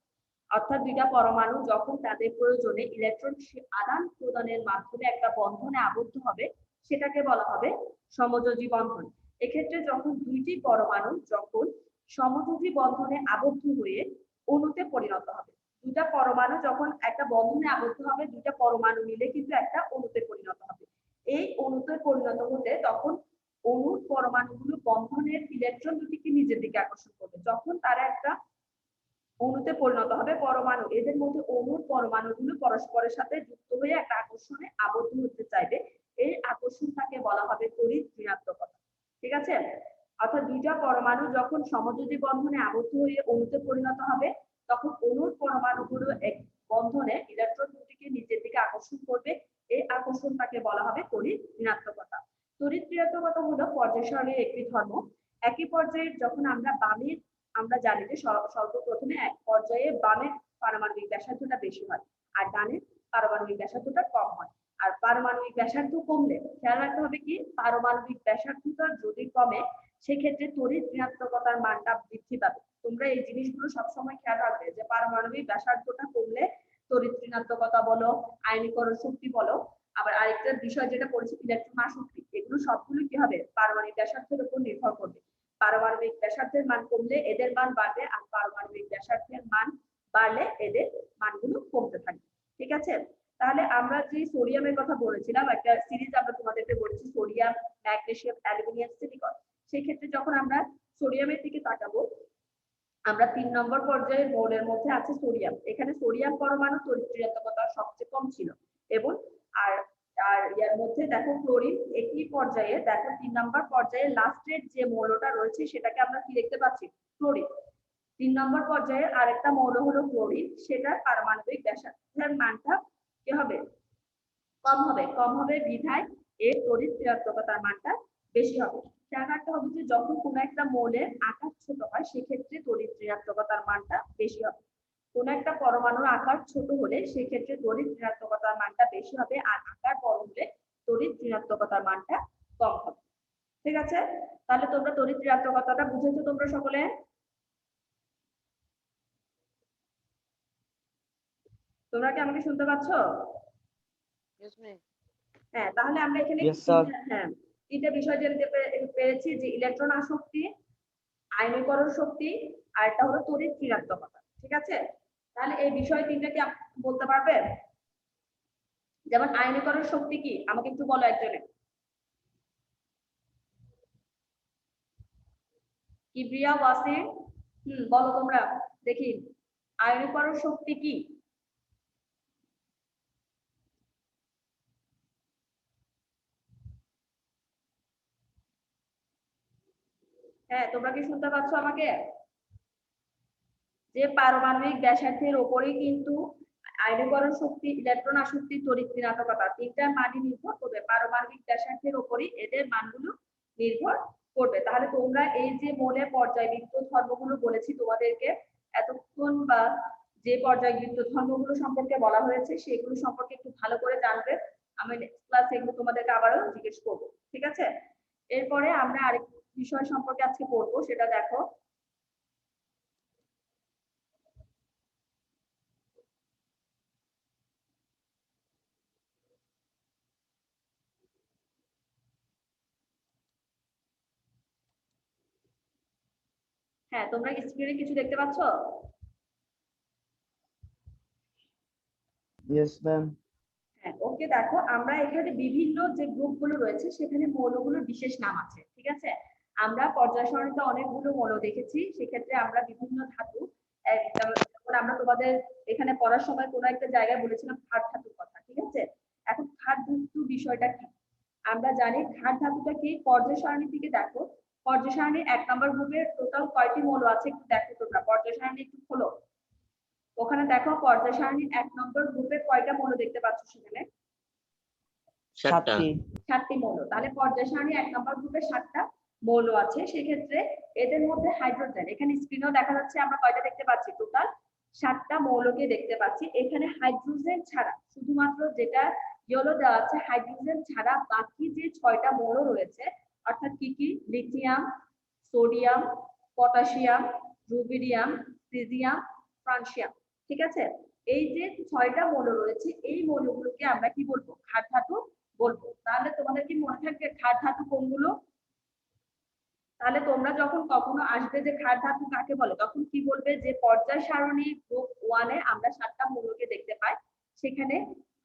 অর্থাৎ দুইটা পরমাণু যখন তাদের প্রয়োজনে ইলেকট্রন আদান প্রদানের মাধ্যমে একটা বন্ধনে আবদ্ধ হবে, সেটাকে বলা হবে সমযোজী বন্ধন। এক্ষেত্রে যখন দুইটি পরমাণু যখন সমযোজী বন্ধনে আবদ্ধ হয়ে অণুতে পরিণত হবে, দুইটা পরমাণু যখন একটা বন্ধনে আবদ্ধ হবে, দুইটা পরমাণু মিলে কিন্তু একটা অণুতে পরিণত হবে। এই অণুতে পরিণত হতে তখন অণুর পরমাণুগুলো বন্ধনের ইলেকট্রন দুটিকে নিজের দিকে আকর্ষণ করবে। যখন তারা একটা অণুতে পরিণত হবে, পরমাণু এদের মধ্যে অণুর পরমাণুগুলো পরস্পরের সাথে যুক্ত হয়ে একটা আকর্ষণে আবদ্ধ হতে চাইবে, এই আকর্ষণটাকে বলা হবে তড়িৎ ঋণাত্মকতা, ঠিক আছে। অর্থাৎ দুইটা পরমাণু যখন সমযোজী বন্ধনে আবদ্ধ হয়ে অণুতে পরিণত হবে, তখন অণুর পরমাণুগুলো এক বন্ধনে ইলেকট্রন দুটিকে নিজের দিকে আকর্ষণ করবে, এই আকর্ষণটাকে বলা হবে তড়িৎ ঋণাত্মকতা। তড়িৎ ঋণাত্মকতা হলো পর্যায় সারণীর একটি ধর্ম। একই পর্যায়ে যখন আমরা বামের, আমরা জানি যে সর্বপ্রথমে এক পর্যায়ে বামের পারমাণবিক ব্যাসার্ধটা বেশি হয় আর ডানের পারমাণবিক ব্যাসার্ধটা কম হয়। আর পারমাণবিক ব্যাসার্ধ কমলে খেয়াল রাখতে হবে কি, পারমাণবিক ব্যাসার্ধটা যদি কমে সেক্ষেত্রে তড়িৎ ঋণাত্মকতার মানটা বৃদ্ধি পাবে। তোমরা এই জিনিসগুলো সবসময় খেয়াল রাখবে যে পারমাণবিক ব্যাসার্ধটা কমলে তড়িৎ ঋণাত্মকতা বলো, আয়নীকরণ শক্তি বলো, আবার আরেকটা বিষয় যেটা পড়েছি ইলেকট্রন আসক্তি, এগুলো সবগুলো কি হবে, পারমাণবিক ব্যাসার্ধের উপর নির্ভর করবে। পারমাণবিক ব্যাসার্ধের মান কমলে এদের মান বাড়বে, আর পারমাণবিক ব্যাসার্ধের মান বাড়লে এদের মানগুলো কমতে থাকবে, ঠিক আছে। তাহলে আমরা যে সোডিয়ামের কথা বলেছিলাম, একটা সিরিজ আমরা তোমাদেরকে বলেছি সোডিয়াম, ম্যাগনেসিয়াম, অ্যালুমিনিয়াম, সিলিকন। সেই ক্ষেত্রে যখন আমরা সোডিয়ামের দিকে তাকাবো, আমরা 3 নম্বর পর্যায়ের মৌলের মধ্যে আছে সোডিয়াম। এখানে সোডিয়াম পরমাণু তড়িৎ-ঋণাত্মকতা সবচেয়ে কম ছিল এবং আর আর এর মধ্যে দেখো ক্লোরিন একই পর্যায়ে, দেখো 3 নম্বর পর্যায়ে লাস্টের যে মৌলটা রয়েছে সেটাকে আমরা কি দেখতে পাচ্ছি, ক্লোরিন। 3 নম্বর পর্যায়ে আরেকটা মৌল হলো ক্লোরিন, সেটার পারমাণবিক ব্যাসার্ধের মানটা কি হবে, কম হবে বিধায় এর তড়িৎ-ঋণাত্মকতার মানটা বেশি হবে। খেয়াল রাখতে হবে যে যখন কোনো একটা মৌলের আকার ছোট হয় সেক্ষেত্রে তড়িৎ-ঋণাত্মকতার মানটা বেশি হবে। কোনো একটা পরমাণুর আকার ছোট হলে সেক্ষেত্রে তড়িৎ-ঋণাত্মকতার মানটা বেশি হবে, আর আকার বড় হলে তড়িৎ-ঋণাত্মকতার মানটা কম হবে। ঠিক আছে, তাহলে তোমরা তড়িৎ-ঋণাত্মকতাটা বুঝেছো তোমরা সকলে? তোমরা কি আমাকে শুনতে পাচ্ছ? Yes, ma'am. হ্যাঁ, তাহলে আমরা এখানে Yes, sir. তিনটা বিষয় জানতে পেরেছি, যে ইলেকট্রন আসক্তি, আয়নীকরণ শক্তি, আর একটা হলো তড়িৎ ঋণাত্মকতা। ঠিক আছে, তাহলে এই বিষয় তিনটা কি বলতে পারবে? যেমন আয়নীকরণ শক্তি কি, আমাকে একটু বলো একজনে। কিবরিয়া, ওয়াসিম, বলো তোমরা দেখি, আয়নীকরণ শক্তি কি? হ্যাঁ, তোমরা কি শুনতে পাচ্ছ আমাকে? যে পারমাণবিক ব্যাসার্ধের উপরেই কিন্তু আয়নীকরণ শক্তি, ইলেকট্রন আসক্তি, তড়িৎ ঋণাত্মকতা তিনটার মানই নির্ভর করবে, পারমাণবিক ব্যাসার্ধের উপরেই এদের মানগুলো নির্ভর করবে। তাহলে তোমরা এই যে মৌলের পর্যায়বৃত্ত ধর্মগুলো বলেছি তোমাদেরকে এতক্ষণ, বা যে পর্যায়বৃত্ত ধর্মগুলো সম্পর্কে বলা হয়েছে সেগুলো সম্পর্কে একটু ভালো করে জানবে। আমি নেক্সট ক্লাসে এগুলো তোমাদেরকে আবারও জিজ্ঞেস করবো। ঠিক আছে, এরপরে আমরা আরেক বিষয় সম্পর্কে আজকে পড়বো, সেটা দেখো। হ্যাঁ, তোমরা স্ক্রিনে কিছু দেখতে পাচ্ছ? Yes, ma'am. হ্যাঁ, ওকে, দেখো আমরা এখানে বিভিন্ন যে গ্রুপগুলো রয়েছে সেখানে মৌলগুলোর বিশেষ নাম আছে। ঠিক আছে, আমরা পর্যায় সারণীতে অনেকগুলো মৌল দেখেছি, সেক্ষেত্রে আমরা বিভিন্ন ধাতু, যেমন আমরা তোমাদের এখানে পড়ার সময় কোনো একটা জায়গায় বলেছিলাম ক্ষার ধাতুর কথা। ঠিক আছে, এখন ক্ষার ধাতু বিষয়টা কি আমরা জানি। ক্ষার ধাতুটা কি, পর্যায় সারণী থেকে দেখো, পর্যায় সারণী 1 নম্বর গ্রুপের টোটাল কয়টি মৌল আছে একটু দেখো তোমরা, পর্যায় সারণী একটু খোলো। ওখানে দেখো পর্যায় সারণীর 1 নম্বর গ্রুপে কয়টা মৌল দেখতে পাচ্ছ সেখানে? 7টি। 7টি মৌল। তাহলে পর্যায় সারণী 1 নম্বর গ্রুপে 7টা মৌল আছে, সেক্ষেত্রে এদের মধ্যে হাইড্রোজেন, এখানে স্ক্রিনেও দেখা যাচ্ছে আমরা কয়টা দেখতে পাচ্ছি, টোটাল 7টা মৌলকে দেখতে পাচ্ছি। এখানে হাইড্রোজেন ছাড়া, শুধুমাত্র যেটা ইয়েলো দেওয়া আছে হাইড্রোজেন ছাড়া বাকি যে 6টা মৌল রয়েছে, অর্থাৎ কি কি, lithium, sodium, potassium, rubidium, caesium, francium. ঠিক আছে, এই যে 6টা মৌল রয়েছে এই মৌলগুলোকে আমরা কি বলবো, ক্ষার ধাতু বলবো। তাহলে তোমাদের কি মনে থাকবে ক্ষার ধাতু কোনগুলো? তাহলে তোমরা যখন কখনো আসবে যে ক্ষার ধাতু কাকে বলে, তখন কি বলবে, যে পর্যায় সারণী গ্রুপ 1 এ আমরা 7টা মৌলকে দেখতে পাই, সেখানে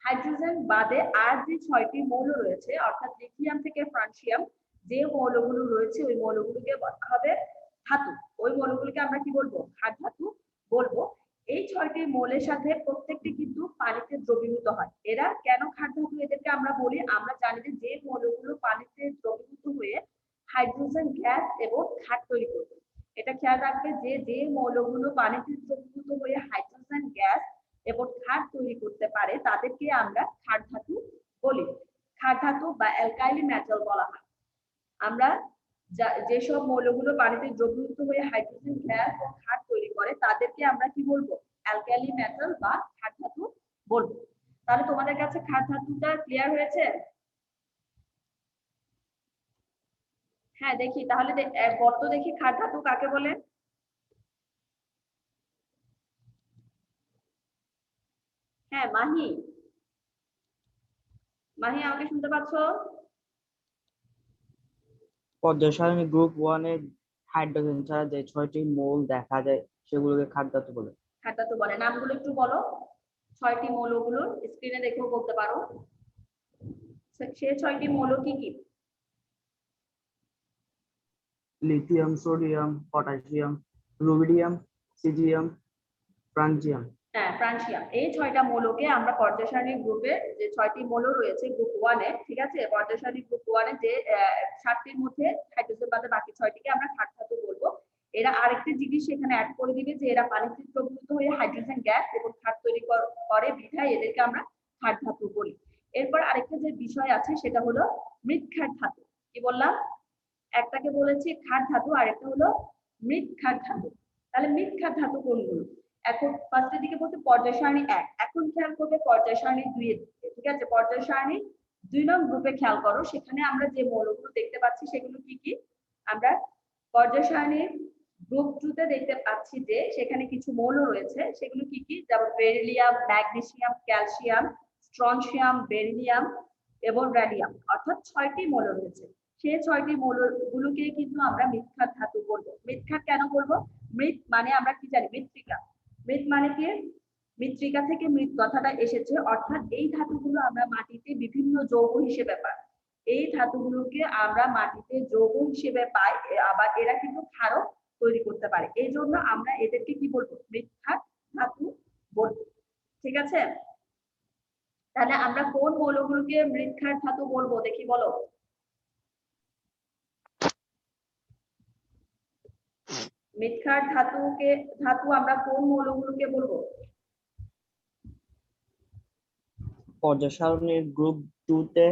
হাইড্রোজেন বাদে আর যে 6টি মৌল রয়েছে, অর্থাৎ লিথিয়াম থেকে ফ্রান্সিয়াম, যে মৌলগুলো রয়েছে ওই মৌলগুলোকে বলা হবে ধাতু। ওই মৌলগুলোকে আমরা কি বলবো, ক্ষার ধাতু বলবো। এই 6টি মৌলের সাথে প্রত্যেকটি কিন্তু পানিতে দ্রবীভূত হয়। এরা কেন ক্ষার ধাতু এদেরকে আমরা বলি, আমরা জানি যে মৌলগুলো পানিতে দ্রবীভূত হয়ে হাইড্রোজেন গ্যাস এবং ক্ষার তৈরি করবে। এটা খেয়াল রাখবে যে যে মৌলগুলো পানিতে দ্রবীভূত হয়ে হাইড্রোজেন গ্যাস এবং ক্ষার তৈরি করতে পারে তাদেরকে আমরা ক্ষার ধাতু বলি। ক্ষার ধাতু বা অ্যালকাইলি মেটাল বলা হয়। আমরা যেসব মৌলগুলো পানিতে দ্রবীভূত হয়ে হাইড্রোজেন গ্যাস ও ক্ষার তৈরি করে তাদেরকে আমরা কি বলবো, অ্যালকাইলি মেটাল বা ক্ষার ধাতু বলবো। তাহলে তোমাদের কাছে ক্ষার ধাতুটা ক্লিয়ার হয়েছে? হ্যাঁ, দেখি তাহলে বলো দেখি ক্ষার ধাতু কাকে বলে? হ্যাঁ, মাহি, মাহি আমাকে শুনতে পাচ্ছ? পর্যায় সারণী গ্রুপ 1 এর হাইড্রোজেন ছাড়া যে 6টি মৌল দেখা যায় সেগুলোকে ক্ষার ধাতু বলে। ক্ষার ধাতু বলে। নামগুলো একটু বলো 6টি মৌলগুলো স্ক্রিনে দেখেও বলতে পারো। সে 6টি মৌল কি কি? lithium, sodium, potassium, rubidium, cesium, francium. হ্যাঁ, ফ্রান্সিয়াম। এই 6টা মৌলকে আমরা পর্যায় সারণীর গ্রুপে যে 6টি মৌল রয়েছে গ্রুপ 1 এ, ঠিক আছে, পর্যায় সারণীর গ্রুপ 1 এ যে 7টির মধ্যে হাইড্রোজেন বাদে বাকি 6টিকে আমরা ক্ষার ধাতু বলবো। এরা আরেকটি জিনিস এখানে অ্যাড করে দিবে যে এরা পানিতে দ্রবীভূত হয়ে হাইড্রোজেন গ্যাস এবং ক্ষার তৈরি করে, বিধায় এদেরকে আমরা ক্ষার ধাতু বলি। এরপর আরেকটা যে বিষয় আছে সেটা হলো মৃৎ ক্ষার ধাতু। কি বললাম? একটাকে বলেছি ক্ষার ধাতু, আরেকটা হলো মৃৎ ক্ষার ধাতু। তাহলে মৃৎ ক্ষার ধাতু কোনগুলো? এখন ফার্স্টের দিকে বলতে পর্যায় সারণী 1, এখন খেয়াল করবে পর্যায় সারণী 2 এর দিকে, ঠিক আছে? পর্যায় সারণী 2 নং গ্রুপে খেয়াল করো, সেখানে আমরা যে মৌলগুলো দেখতে পাচ্ছি সেগুলো কি কি? আমরা পর্যায় সারণীর গ্রুপ 2 তে দেখতে পাচ্ছি যে সেখানে কিছু মৌল রয়েছে, সেগুলো কি কি? যেমন beryllium, magnesium, calcium, strontium, beryllium এবং র্যাডিয়াম, অর্থাৎ 6টি মৌল রয়েছে। সেই 6টি মৌলগুলোকে কিন্তু আমরা মৃৎ ক্ষার ধাতু বলবো। মৃৎ ক্ষার কেন বলবো? মৃৎ মানে আমরা কি জানি? মৃত্তিকা। মৃৎ মানে কি? মৃত্তিকা থেকে মৃৎ কথাটা এসেছে, অর্থাৎ এই ধাতুগুলো আমরা মাটিতে বিভিন্ন যৌগ হিসেবে পাই। এই ধাতুগুলোকে আমরা মাটিতে যৌগ হিসেবে পাই, আবার এরা কিন্তু ক্ষারও তৈরি করতে পারে। এই জন্য আমরা এদেরকে কি বলবো? মৃৎ ক্ষার ধাতু বলবো, ঠিক আছে? তাহলে আমরা কোন মৌলগুলোকে মৃৎ ক্ষার ধাতু বলবো দেখি, বলো। মৃৎ ক্ষার ধাতু আমরা কোন মৌলগুলোকে বলবো? পর্যায় সারণীর গ্রুপ 2 তে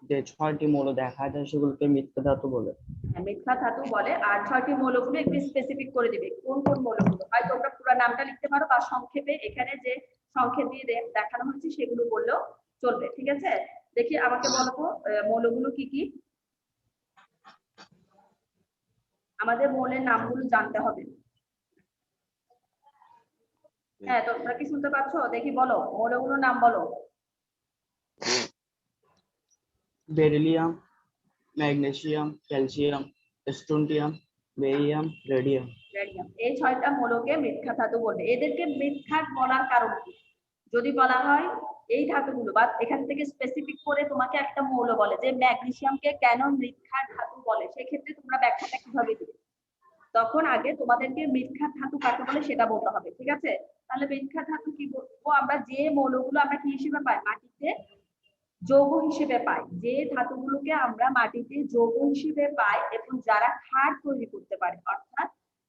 যে 6টি মৌল দেখা যায় সেগুলোকে মৃৎ ধাতু বলে। হ্যাঁ, মৃৎ ক্ষার ধাতু বলে। আর 6টি মৌলগুলো একটু স্পেসিফিক করে দিবে কোন কোন মৌলগুলো। হয় তোমরা পুরো নামটা লিখতে পারো বা সংক্ষেপে এখানে যে সংক্ষেপ দিয়ে দেখানো হয়েছে সেগুলো বললেও চলবে, ঠিক আছে? দেখি আমাকে বলো তো মৌলগুলো কি কি? আমাদের মৌলের নামগুলো জানতে হবে। হ্যাঁ, তোমরা কি শুনতে পাচ্ছ? দেখি বলো মৌলগুলোর নাম বলো। Beryllium, magnesium, calcium, strontium, barium, radium. এই 6টা মৌলকে মৃৎ ক্ষার ধাতু বলবে। এদেরকে মৃৎ ক্ষার বলার কারণ কি? যদি বলা হয় এই ধাতুগুলো বা এখান থেকে স্পেসিফিক করে তোমাকে একটা মৌল বলে যে ম্যাগনেসিয়ামকে কেন মৃৎ ক্ষার ধাতু বলে, সেক্ষেত্রে তোমরা ব্যাখ্যাটা কিভাবে দিবে? তখন আগে তোমাদেরকে মৃৎ ক্ষার ধাতু কাকে বলে সেটা বলতে হবে, ঠিক আছে? তাহলে মৃৎ ক্ষার ধাতু কি বলবো? আমরা যে মৌলগুলো আমরা কি হিসেবে পাই? মাটিতে যৌগ হিসেবে পাই। যে ধাতুগুলোকে আমরা মাটিতে যৌগ হিসেবে পাই এবং যারা ক্ষার তৈরি করতে পারে, অর্থাৎ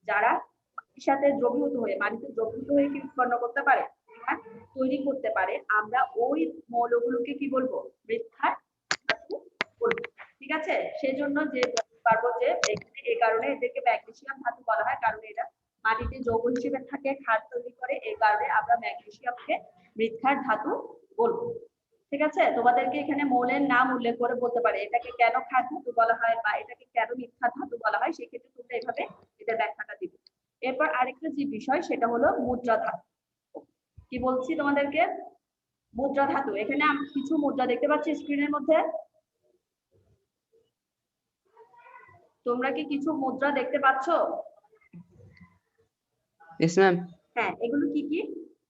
যারা মাটির সাথে দ্রবীভূত হয়ে, মাটিতে দ্রবীভূত হয়ে কি উৎপন্ন করতে পারে? ক্ষার তৈরি করতে পারে। আমরা ওই মৌলগুলোকে কি বলবো? মৃৎ ক্ষার ধাতু বলবো, ঠিক আছে? সেজন্য যে পারবো যে এই কারণে এদেরকে ম্যাগনেসিয়াম ধাতু বলা হয়, কারণ এরা মাটিতে যৌগ হিসেবে থাকে, ক্ষার তৈরি করে। এই কারণে আমরা ম্যাগনেসিয়ামকে মৃৎ ক্ষার ধাতু বলবো, ঠিক আছে? তোমাদেরকে এখানে মৌলের নাম উল্লেখ করে বলতে পারে এটাকে কেন ক্ষার ধাতু বলা হয় বা এটাকে কেন মৃৎ ক্ষার ধাতু বলা হয়, সেক্ষেত্রে তোমরা এভাবে এটার ব্যাখ্যাটা দিবে। এরপর আরেকটা যে বিষয় সেটা হলো মুদ্রা ধাতু। কি বলছি তোমাদেরকে? মুদ্রা ধাতু। এখানে আমি কিছু মুদ্রা দেখতে পাচ্ছি স্ক্রিনের মধ্যে। তোমরা কি কিছু মুদ্রা দেখতে পাচ্ছ? Yes ma'am. হ্যাঁ, এগুলো কি কি?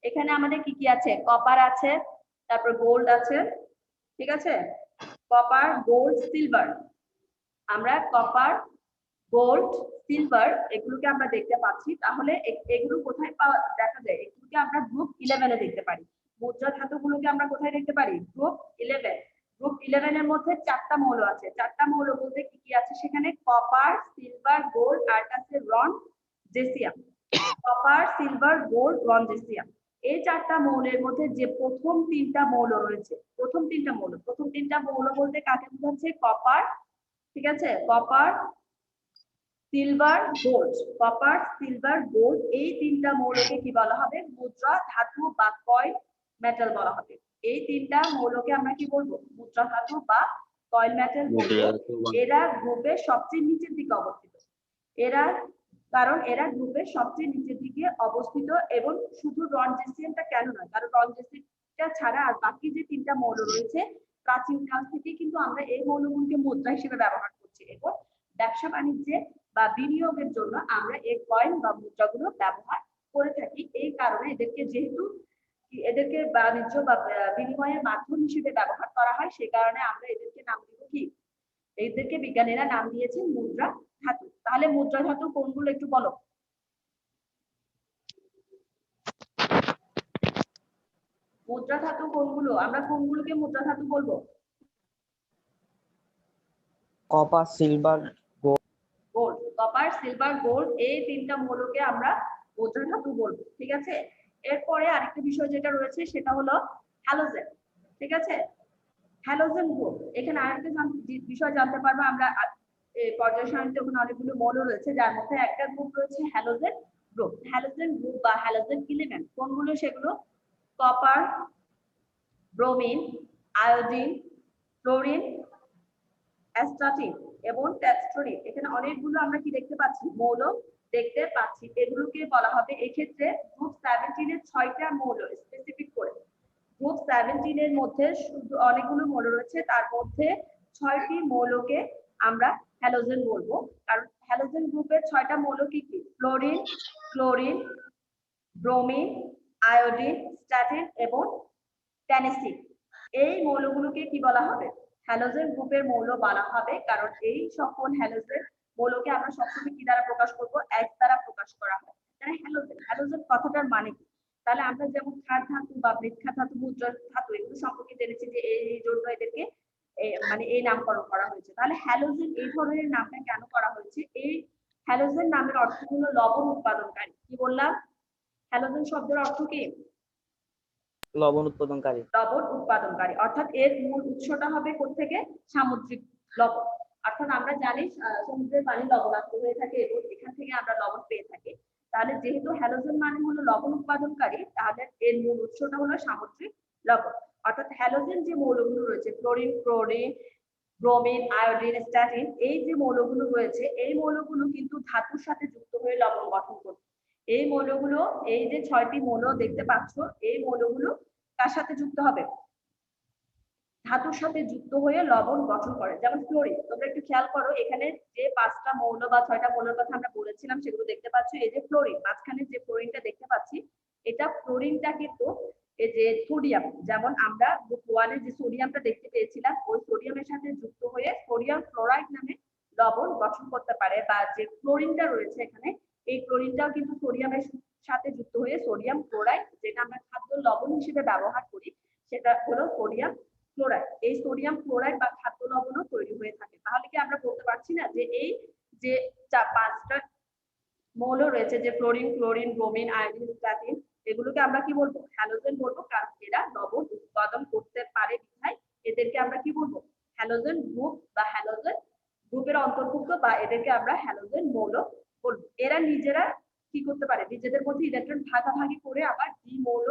এখানে আমাদের কি কি আছে? কপার আছে, তারপর গোল্ড আছে, ঠিক আছে? Copper, gold, silver. আমরা কপার, গোল্ড, সিলভার এগুলোকে আমরা দেখতে পাচ্ছি। তাহলে এগুলো কোথায় দেখা যায়? এগুলোকে আমরা গ্রুপ 11 এ দেখতে পারি। মুদ্রা ধাতুগুলোকে আমরা কোথায় দেখতে পারি? গ্রুপ 11। গ্রুপ 11 এর মধ্যে 4টা মৌল আছে। 4টা মৌল বলতে কি কি আছে সেখানে? কপার, সিলভার, গোল্ড আর আছে রন জেসিয়াম। কপার, সিলভার, গোল্ড, রন জেসিয়াম। এই 4টা মৌলের মধ্যে যে প্রথম 3টা মৌল রয়েছে, প্রথম 3টা মৌল বলতে কাকে বোঝাচ্ছে? কপার, ঠিক আছে? Copper, silver, gold. Copper, silver, gold এই 3টা মৌলকে কি বলা হবে? মুদ্রা ধাতু বা কয়েল মেটাল বলা হবে। এই 3টা মৌলকে আমরা কি বলবো? মুদ্রা ধাতু বা কয়েল মেটাল বলবো। এরা গ্রুপের সবচেয়ে নিচের দিকে অবস্থিত। কারণ এরা গ্রুপের সবচেয়ে নিচের দিকে অবস্থিত। এবং শুধু রনজেসিয়ামটা কেন নয়, কারণ রনজেসিয়ামটা ছাড়া আর বাকি যে 3টা মৌল রয়েছে প্রাচীন কাল থেকে কিন্তু আমরা এই মৌলগুলোকে মুদ্রা হিসেবে ব্যবহার করছি এবং ব্যবসা বাণিজ্যে বা বিনিয়োগের জন্য আমরা এই কয়েন বা মুদ্রাগুলো ব্যবহার করে থাকি। এই কারণে এদেরকে যেহেতু এদেরকে বাণিজ্য বা বিনিময়ের মাধ্যম হিসেবে ব্যবহার করা হয়, সে কারণে আমরা এদেরকে নাম দিব কি, এদেরকে বিজ্ঞানীরা নাম দিয়েছেন মুদ্রা ধাতু। তাহলে মুদ্রা ধাতু কোনগুলো একটু বলো। মুদ্রা ধাতু কোনগুলো, আমরা কোনগুলোকে মুদ্রা ধাতু বলবো? Copper, silver, gold, copper, silver, gold, এই তিনটা মৌলকে আমরা মুদ্রা ধাতু বলবো। ঠিক আছে, এরপরে আরেকটা বিষয় যেটা রয়েছে সেটা হলো হ্যালোজেন। ঠিক আছে, হ্যালোজেন গ্রুপ, এখানে আরেকটা বিষয় জানতে পারবো আমরা, পর্যায় সারণীতে ওখানে অনেকগুলো মৌল রয়েছে, যার মধ্যে একটা গ্রুপ রয়েছে হ্যালোজেন গ্রুপ। হ্যালোজেন গ্রুপ বা হ্যালোজেন এলিমেন্ট কোনগুলো সেগুলো? Copper, bromine, iodine, chlorine, astatine এবং টেট্রাস্টোরিন। এখানে অনেকগুলো আমরা কি দেখতে পাচ্ছি, মৌল দেখতে পাচ্ছি। এগুলোকে বলা হবে এক্ষেত্রে গ্রুপ 17 এর 6টা মৌল স্পেসিফিক করে। গ্রুপ 17 এর মধ্যে শুধু অনেকগুলো মৌল রয়েছে, তার মধ্যে 6টি মৌলকে আমরা হ্যালোজেন বলবো। কারণ হ্যালোজেন গ্রুপের 6টা মৌল কি কি? Fluorine, chlorine, bromine, iodine, statin এবং ট্যানিসিন। এই মৌলগুলোকে কি বলা হবে? হ্যালোজেন গ্রুপের মৌল বলা হবে, কারণ এই সকল হ্যালোজেন মৌলকে আমরা সবসময় কি দ্বারা প্রকাশ করব? H দ্বারা প্রকাশ করা হয়। তাহলে হ্যালোজেন, হ্যালোজেন কথাটার মানে কি? তাহলে আমরা যেমন ক্ষার ধাতু বা মৃৎক্ষার ধাতু, মুদ্রা ধাতু এগুলো সম্পর্কে জেনেছি যে এই জন্য এদেরকে মানে এই নামকরণ করা হয়েছে। তাহলে হ্যালোজেন এই ধরনের নামটা কেন করা হয়েছে? এই হ্যালোজেন নামের অর্থ হলো লবণ উৎপাদনকারী। কি বললাম? হ্যালোজেন শব্দের অর্থ কি? লবণ উৎপাদনকারী। লবণ উৎপাদনকারী, অর্থাৎ এর মূল উৎসটা হবে কোত্থেকে? সামুদ্রিক লবণ। অর্থাৎ আমরা জানি সমুদ্রের পানি লবণাক্ত হয়ে থাকে এবং এখান থেকে আমরা লবণ পেয়ে থাকি। তাহলে যেহেতু হ্যালোজেন মানে হলো লবণ উৎপাদনকারী, তাহলে এর মূল উৎসটা হলো সামুদ্রিক লবণ। অর্থাৎ হ্যালোজেন যে মৌলগুলো রয়েছে, chlorine, chlorine, bromine, iodine, statin, এই যে মৌলগুলো রয়েছে, এই মৌলগুলো কিন্তু ধাতুর সাথে যুক্ত হয়ে লবণ গঠন করবে। এই মৌলগুলো, এই যে 6টি মৌল দেখতে পাচ্ছ, এই মৌলগুলো কার সাথে যুক্ত হবে? ধাতুর সাথে যুক্ত হয়ে লবণ গঠন করে। যেমন ক্লোরিন, তোমরা একটু খেয়াল করো, এখানে যে 5টা মৌল বা 6টা মৌলের কথা আমরা বলেছিলাম সেগুলো দেখতে পাচ্ছ। এই যে ফ্লোরিন, মাঝখানে যে ফ্লোরিনটা দেখতে পাচ্ছি, এটা ফ্লোরিনটা কিন্তু এই যে সোডিয়াম, যেমন আমরা গ্রুপ 1 এ যে সোডিয়ামটা দেখতে পেয়েছিলাম, ওই সোডিয়ামের সাথে যুক্ত হয়ে সোডিয়াম ক্লোরাইড নামে লবণ গঠন করতে পারে। বা যে ক্লোরিনটা রয়েছে এখানে, এই ক্লোরিনটাও কিন্তু সোডিয়ামের সাথে যুক্ত হয়ে সোডিয়াম ক্লোরাইড, যেটা আমরা খাদ্য লবণ হিসেবে ব্যবহার করি, সেটা হলো সোডিয়াম ক্লোরাইড। এই সোডিয়াম ক্লোরাইড বা খাদ্য লবণও তৈরি হয়ে থাকে। তাহলে কি আমরা বলতে পারছি না যে এই যে 5টা মৌল রয়েছে, যে fluorine, chlorine, bromine, iodine, statin, এগুলোকে আমরা কি বলবো? হ্যালোজেন বলবো, কারণ এরা লবণ উৎপাদন করতে পারে বিধায় এদেরকে আমরা কি বলবো? হ্যালোজেন গ্রুপ বা হ্যালোজেন গ্রুপের অন্তর্ভুক্ত, বা এদেরকে আমরা হ্যালোজেন মৌল বলবো। এরা নিজেরা কি করতে পারে? নিজেদের মধ্যে ইলেকট্রন ভাগাভাগি করে আবার দ্বি মৌল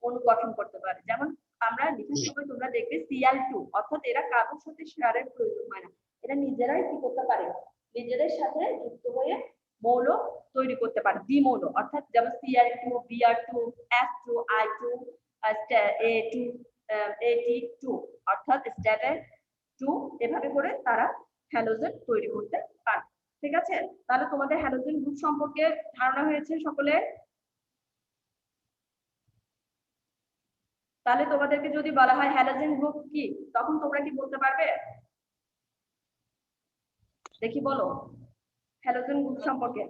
অণু গঠন করতে পারে। যেমন আমরা লিখার সময় তোমরা দেখবে Cl2, অর্থাৎ এরা কারোর সাথে শেয়ারের প্রয়োজন হয় না, এরা নিজেরাই কি করতে পারে? নিজেদের সাথে যুক্ত হয়ে মৌল তৈরি করতে পারে, দ্বিমৌল। অর্থাৎ যেমন Cl2, Br2, F2, I2, A2, AT2, অর্থাৎ স্ট্যাটার2, এভাবে করে তারা হ্যালোজেন তৈরি করতে পারে। ঠিক আছে, তাহলে তোমাদের হ্যালোজেন গ্রুপ সম্পর্কে ধারণা হয়েছে সকলে? তাহলে তোমাদেরকে যদি বলা হয় হ্যালোজেন গ্রুপ কি, তখন তোমরা কি বলতে পারবে? দেখি বলো হ্যালোজেন গ্রুপ সম্পর্কে।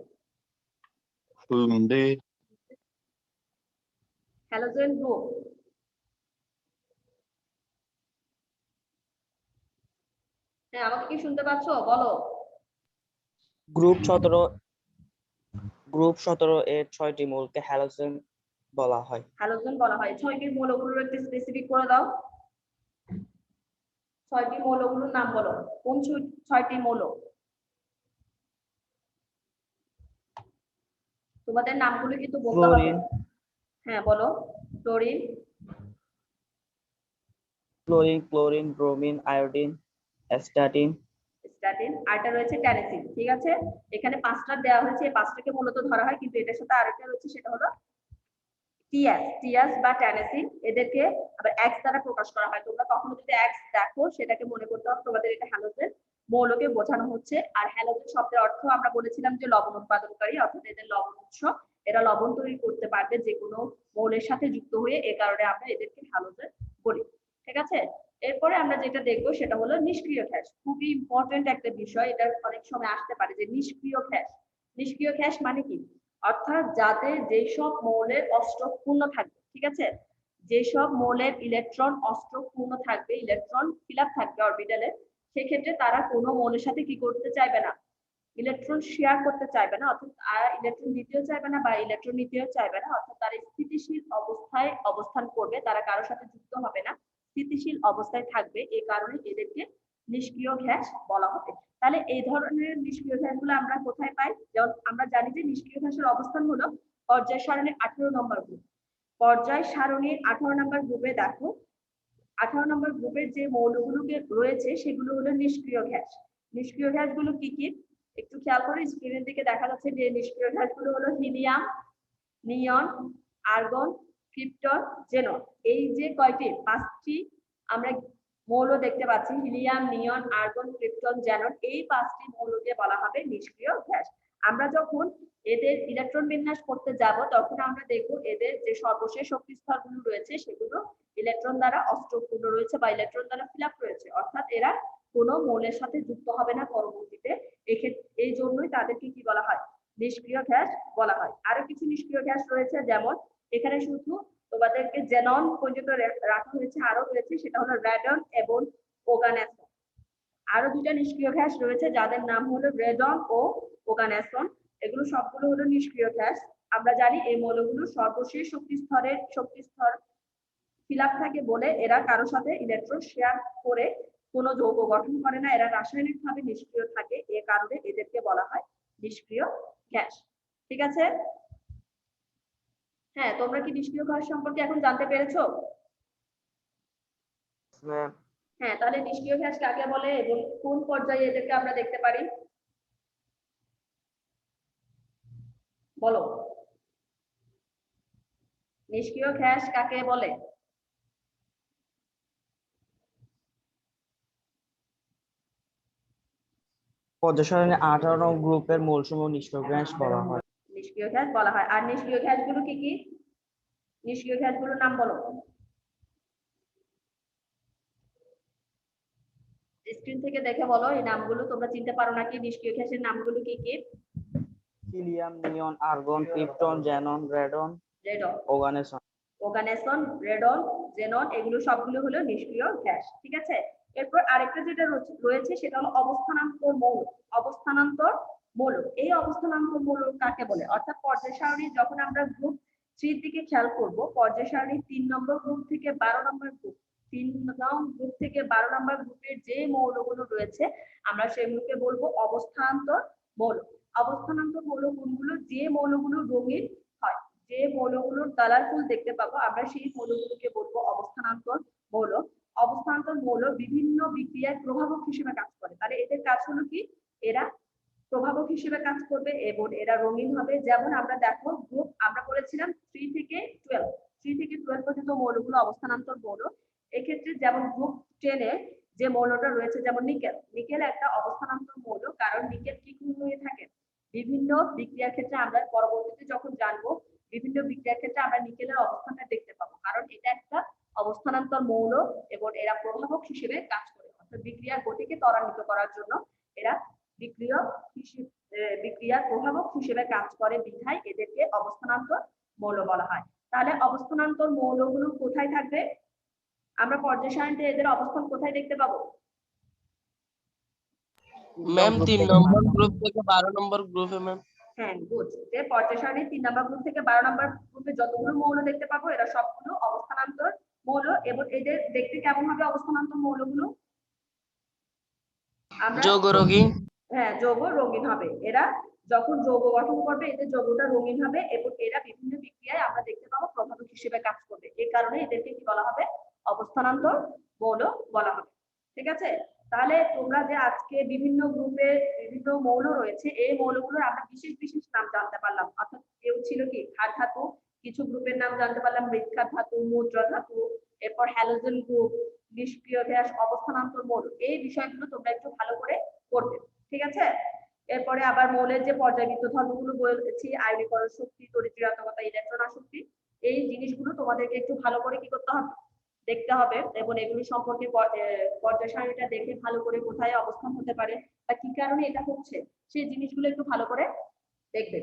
হ্যালোজেন গ্রুপ, হ্যাঁ আমাকে কি শুনতে পাচ্ছ? বলো। গ্রুপ 17 এর 6টি মৌলকে হ্যালোজেন বলা হয়। হ্যালোজেন বলা হয়। 6টি মৌলগুলোর একটু স্পেসিফিক করে দাও। 6টি মৌলগুলোর নাম বলো। কোন 6টি মৌল? তোমাদের নামগুলো কিন্তু বলতে হবে। ফ্লোরিন, হ্যাঁ বলো। Chlorine, chlorine, bromine, iodine, statin, statin, আরেকটা রয়েছে ট্যানিসিন। ঠিক আছে, এখানে 5টা দেওয়া হয়েছে, এই 5টাকে মূলত ধরা হয়, কিন্তু এটার সাথে আরেকটা রয়েছে, সেটা হলো টিয়াস বা ট্যানিসিন। এদেরকে আবার এক্স দ্বারা প্রকাশ করা হয়। তোমরা কখনো যদি এক্স দেখো, সেটাকে মনে করতে হবে তোমাদের এটা হ্যালোজেন মৌলকে বোঝানো হচ্ছে। আর হ্যালোজেন শব্দের অর্থ আমরা বলেছিলাম যে লবণ উৎপাদনকারী, অর্থাৎ এদের লবণ উৎস। এরা লবণ তৈরি করতে পারবে যে কোনো মৌলের সাথে যুক্ত হয়ে, এ কারণে আমরা এদেরকে হ্যালোজেন বলি। ঠিক আছে, এরপরে আমরা যেটা দেখবো সেটা হলো নিষ্ক্রিয় গ্যাস। খুবই ইম্পর্টেন্ট একটা বিষয়, এটা অনেক সময় আসতে পারে যে নিষ্ক্রিয় গ্যাস। নিষ্ক্রিয় গ্যাস মানে কি? অর্থাৎ যাদের যেসব মৌলের অষ্টক পূর্ণ থাকবে, ঠিক আছে, যেসব মৌলের ইলেকট্রন অষ্টক পূর্ণ থাকবে, ইলেকট্রন ফিল আপ থাকবে অরবিটালে, সেক্ষেত্রে তারা কোনো মৌলের সাথে কি করতে চাইবে না, ইলেকট্রন শেয়ার করতে চাইবে না, অর্থাৎ তারা ইলেকট্রন দিতেও চাইবে না বা ইলেকট্রন নিতেও চাইবে না, অর্থাৎ তারা স্থিতিশীল অবস্থায় অবস্থান করবে, তারা কারোর সাথে যুক্ত হবে না, স্থিতিশীল অবস্থায় থাকবে, এই কারণে এদেরকে নিষ্ক্রিয় গ্যাস বলা হবে। তাহলে এই ধরনের নিষ্ক্রিয় গ্যাসগুলো আমরা কোথায় পাই? যেমন আমরা জানি যে নিষ্ক্রিয় গ্যাসের অবস্থান হলো পর্যায় সারণীর 18 নম্বর গ্রুপ। পর্যায় সারণীর 18 নম্বর গ্রুপে দেখো, 18 নম্বর গ্রুপের যে মৌলগুলো রয়েছে সেগুলো হলো নিষ্ক্রিয় গ্যাস। নিষ্ক্রিয় গ্যাসগুলো কি কি একটু খেয়াল করে, স্ক্রিনের দিকে দেখা যাচ্ছে যে নিষ্ক্রিয় গ্যাসগুলো হলো helium, neon, argon, krypton, xenon. এই যে কয়টি, 5টি আমরা মৌল দেখতে পাচ্ছি, helium, neon, argon, krypton, xenon, এই 5টি মৌলকে বলা হবে নিষ্ক্রিয় গ্যাস। আমরা যখন এদের ইলেকট্রন বিন্যাস করতে যাব তখন আমরা দেখব এদের যে সর্বশেষ শক্তি স্তরগুলো রয়েছে সেগুলো ইলেকট্রন দ্বারা অষ্টকপূর্ণ রয়েছে বা ইলেকট্রন দ্বারা ফিল আপ রয়েছে, অর্থাৎ এরা কোনো মৌলের সাথে যুক্ত হবে না পরবর্তীতে। এই জন্যই তাদেরকে কি বলা হয়, নিষ্ক্রিয় গ্যাস বলা হয়। আরো কিছু নিষ্ক্রিয় গ্যাস রয়েছে, যেমন এখানে শুধু তোমাদেরকে জেনন পর্যন্ত রাখা হয়েছে, আরো রয়েছে সেটা হলো রেডন এবং ওগানেসন। আরো দুটা নিষ্ক্রিয় গ্যাস রয়েছে যাদের নাম হলো রেডন ও ওগানেসন, এগুলো সবগুলো হলো নিষ্ক্রিয় গ্যাস। আমরা জানি এই মৌলগুলো সর্বশেষ শক্তি স্তর ফিল আপ থাকে বলে এরা কারোর সাথে ইলেকট্রন শেয়ার করে কোনো যৌগ গঠন করে না, এরা রাসায়নিকভাবে নিষ্ক্রিয় থাকে, এ কারণে এদেরকে বলা হয় নিষ্ক্রিয় গ্যাস। ঠিক আছে, হ্যাঁ, তোমরা কি নিষ্ক্রিয় গ্যাস সম্পর্কে এখন জানতে পেরেছো? হ্যাঁ, তাহলে নিষ্ক্রিয় গ্যাস কাকে বলে এবং কোন পর্যায়ে এদেরকে আমরা দেখতে পারি বলো? নিষ্ক্রিয় গ্যাস কাকে বলে? পর্যায় সারণীর 18 নং গ্রুপের মৌলসমূহ নিষ্ক্রিয় গ্যাস বলা হয়। নিষ্ক্রিয় গ্যাস বলা হয়। আর নিষ্ক্রিয় গ্যাসগুলো কি কি? নিষ্ক্রিয় গ্যাসগুলোর নাম বলো। স্ক্রিন থেকে দেখে বলো এই নামগুলো, তোমরা চিনতে পারো নাকি নিষ্ক্রিয় গ্যাসের নামগুলো কি কি? Helium, neon, argon, krypton, xenon, radon, oganesson. Oganesson, radon, xenon, এগুলো সবগুলো হলো নিষ্ক্রিয় গ্যাস। ঠিক আছে, এরপর আরেকটা যেটা রয়েছে সেটা হলো অবস্থানান্তর মৌল। অবস্থানান্তর মৌল, এই অবস্থানান্তর মৌল কাকে বলে? অর্থাৎ পর্যায় সারণী যখন আমরা গ্রুপ 3 দিকে খেয়াল করব, পর্যায় সারণীর 3 নম্বর গ্রুপ থেকে 12 নম্বর গ্রুপ, 3 নং গ্রুপ থেকে 12 নম্বর গ্রুপের যে মৌলগুলো রয়েছে আমরা সেগুলোকে বলবো অবস্থানান্তর মৌল। অবস্থানান্তর মৌল কোনগুলো? যে মৌলগুলো রঙিন হয়, যে মৌলগুলোর কালারফুল দেখতে পাবো আমরা সেই মৌলগুলোকে বলবো অবস্থানান্তর মৌল। অবস্থানান্তর মৌল বিভিন্ন বিক্রিয়ায় প্রভাবক হিসেবে কাজ করে। তাহলে এদের কাজ হলো কি, এরা প্রভাবক হিসেবে কাজ করবে এবং এরা রঙিন হবে। যেমন আমরা দেখো গ্রুপ আমরা বলেছিলাম 3 থেকে 12 পর্যন্ত মৌলগুলো অবস্থানান্তর মৌল। এক্ষেত্রে যেমন গ্রুপ 10 এ যে মৌলটা রয়েছে যেমন নিকেল, নিকেল একটা অবস্থানান্তর মৌল, কারণ নিকেল কি হয়ে থাকে, বিভিন্ন বিক্রিয়ার ক্ষেত্রে আমরা পরবর্তীতে যখন জানবো বিভিন্ন বিক্রিয়ার ক্ষেত্রে আমরা নিকেলের অবস্থানটা দেখতে পাবো, কারণ এটা একটা অবস্থানান্তর মৌল এবং এরা প্রভাবক হিসেবে কাজ করে, অর্থাৎ বিক্রিয়ার গতিকে ত্বরান্বিত করার জন্য এরা বিক্রিয়ার প্রভাবক হিসেবে কাজ করে, বিধায় এদেরকে অবস্থানান্তর মৌল বলা হয়। তাহলে অবস্থানান্তর মৌলগুলো কোথায় থাকবে? আমরা পর্যায় সারণীতে এদের অবস্থান কোথায় দেখতে পাবো? ম্যাম 3 নম্বর গ্রুপ থেকে 12 নম্বর গ্রুপে ম্যাম। হ্যাঁ, গুড। যে পর্যায় সারণীর 3 নম্বর গ্রুপ থেকে 12 নম্বর গ্রুপে যতগুলো মৌল দেখতে পাবো এরা সবগুলো অবস্থানান্তর মৌল এবং এদের দেখতে কেমন হবে অবস্থানান্তর মৌলগুলো? আমরা যৌগ রঙিন। হ্যাঁ, যৌগ রঙিন হবে। এরা যখন যৌগ গঠন করবে এদের যৌগটা রঙিন হবে এবং এরা বিভিন্ন বিক্রিয়ায় আমরা দেখতে পাবো প্রভাবক হিসেবে কাজ করবে, এই কারণে এদেরকে কি বলা হবে? অবস্থানান্তর মৌল বলা হবে। ঠিক আছে, তাহলে তোমরা যে আজকে বিভিন্ন গ্রুপে বিভিন্ন মৌল রয়েছে এই মৌলগুলোর আমরা বিশেষ বিশেষ নাম জানতে পারলাম, অর্থাৎ কেউ ছিল কি ক্ষার ধাতু, কিছু গ্রুপের নাম জানতে পারলাম মৃৎক্ষার ধাতু, মুদ্রা ধাতু, এরপর হ্যালোজেন গ্রুপ, নিষ্ক্রিয় গ্যাস, অবস্থানান্তর মৌল, এই বিষয়গুলো তোমরা একটু ভালো করে করবে। ঠিক আছে, এরপরে আবার মৌলের যে পর্যায়বৃত্ত ধর্মগুলো বলেছি, আয়নীকরণ শক্তি, তড়িৎ-ঋণাত্মকতা, ইলেকট্রন আসক্তি, এই জিনিসগুলো তোমাদেরকে একটু ভালো করে কি করতে হবে, দেখতে হবে, এবং এগুলি সম্পর্কে পর্যায় সারণীটা দেখে ভালো করে কোথায় অবস্থান হতে পারে বা কি কারণে এটা হচ্ছে সেই জিনিসগুলো একটু ভালো করে দেখবে।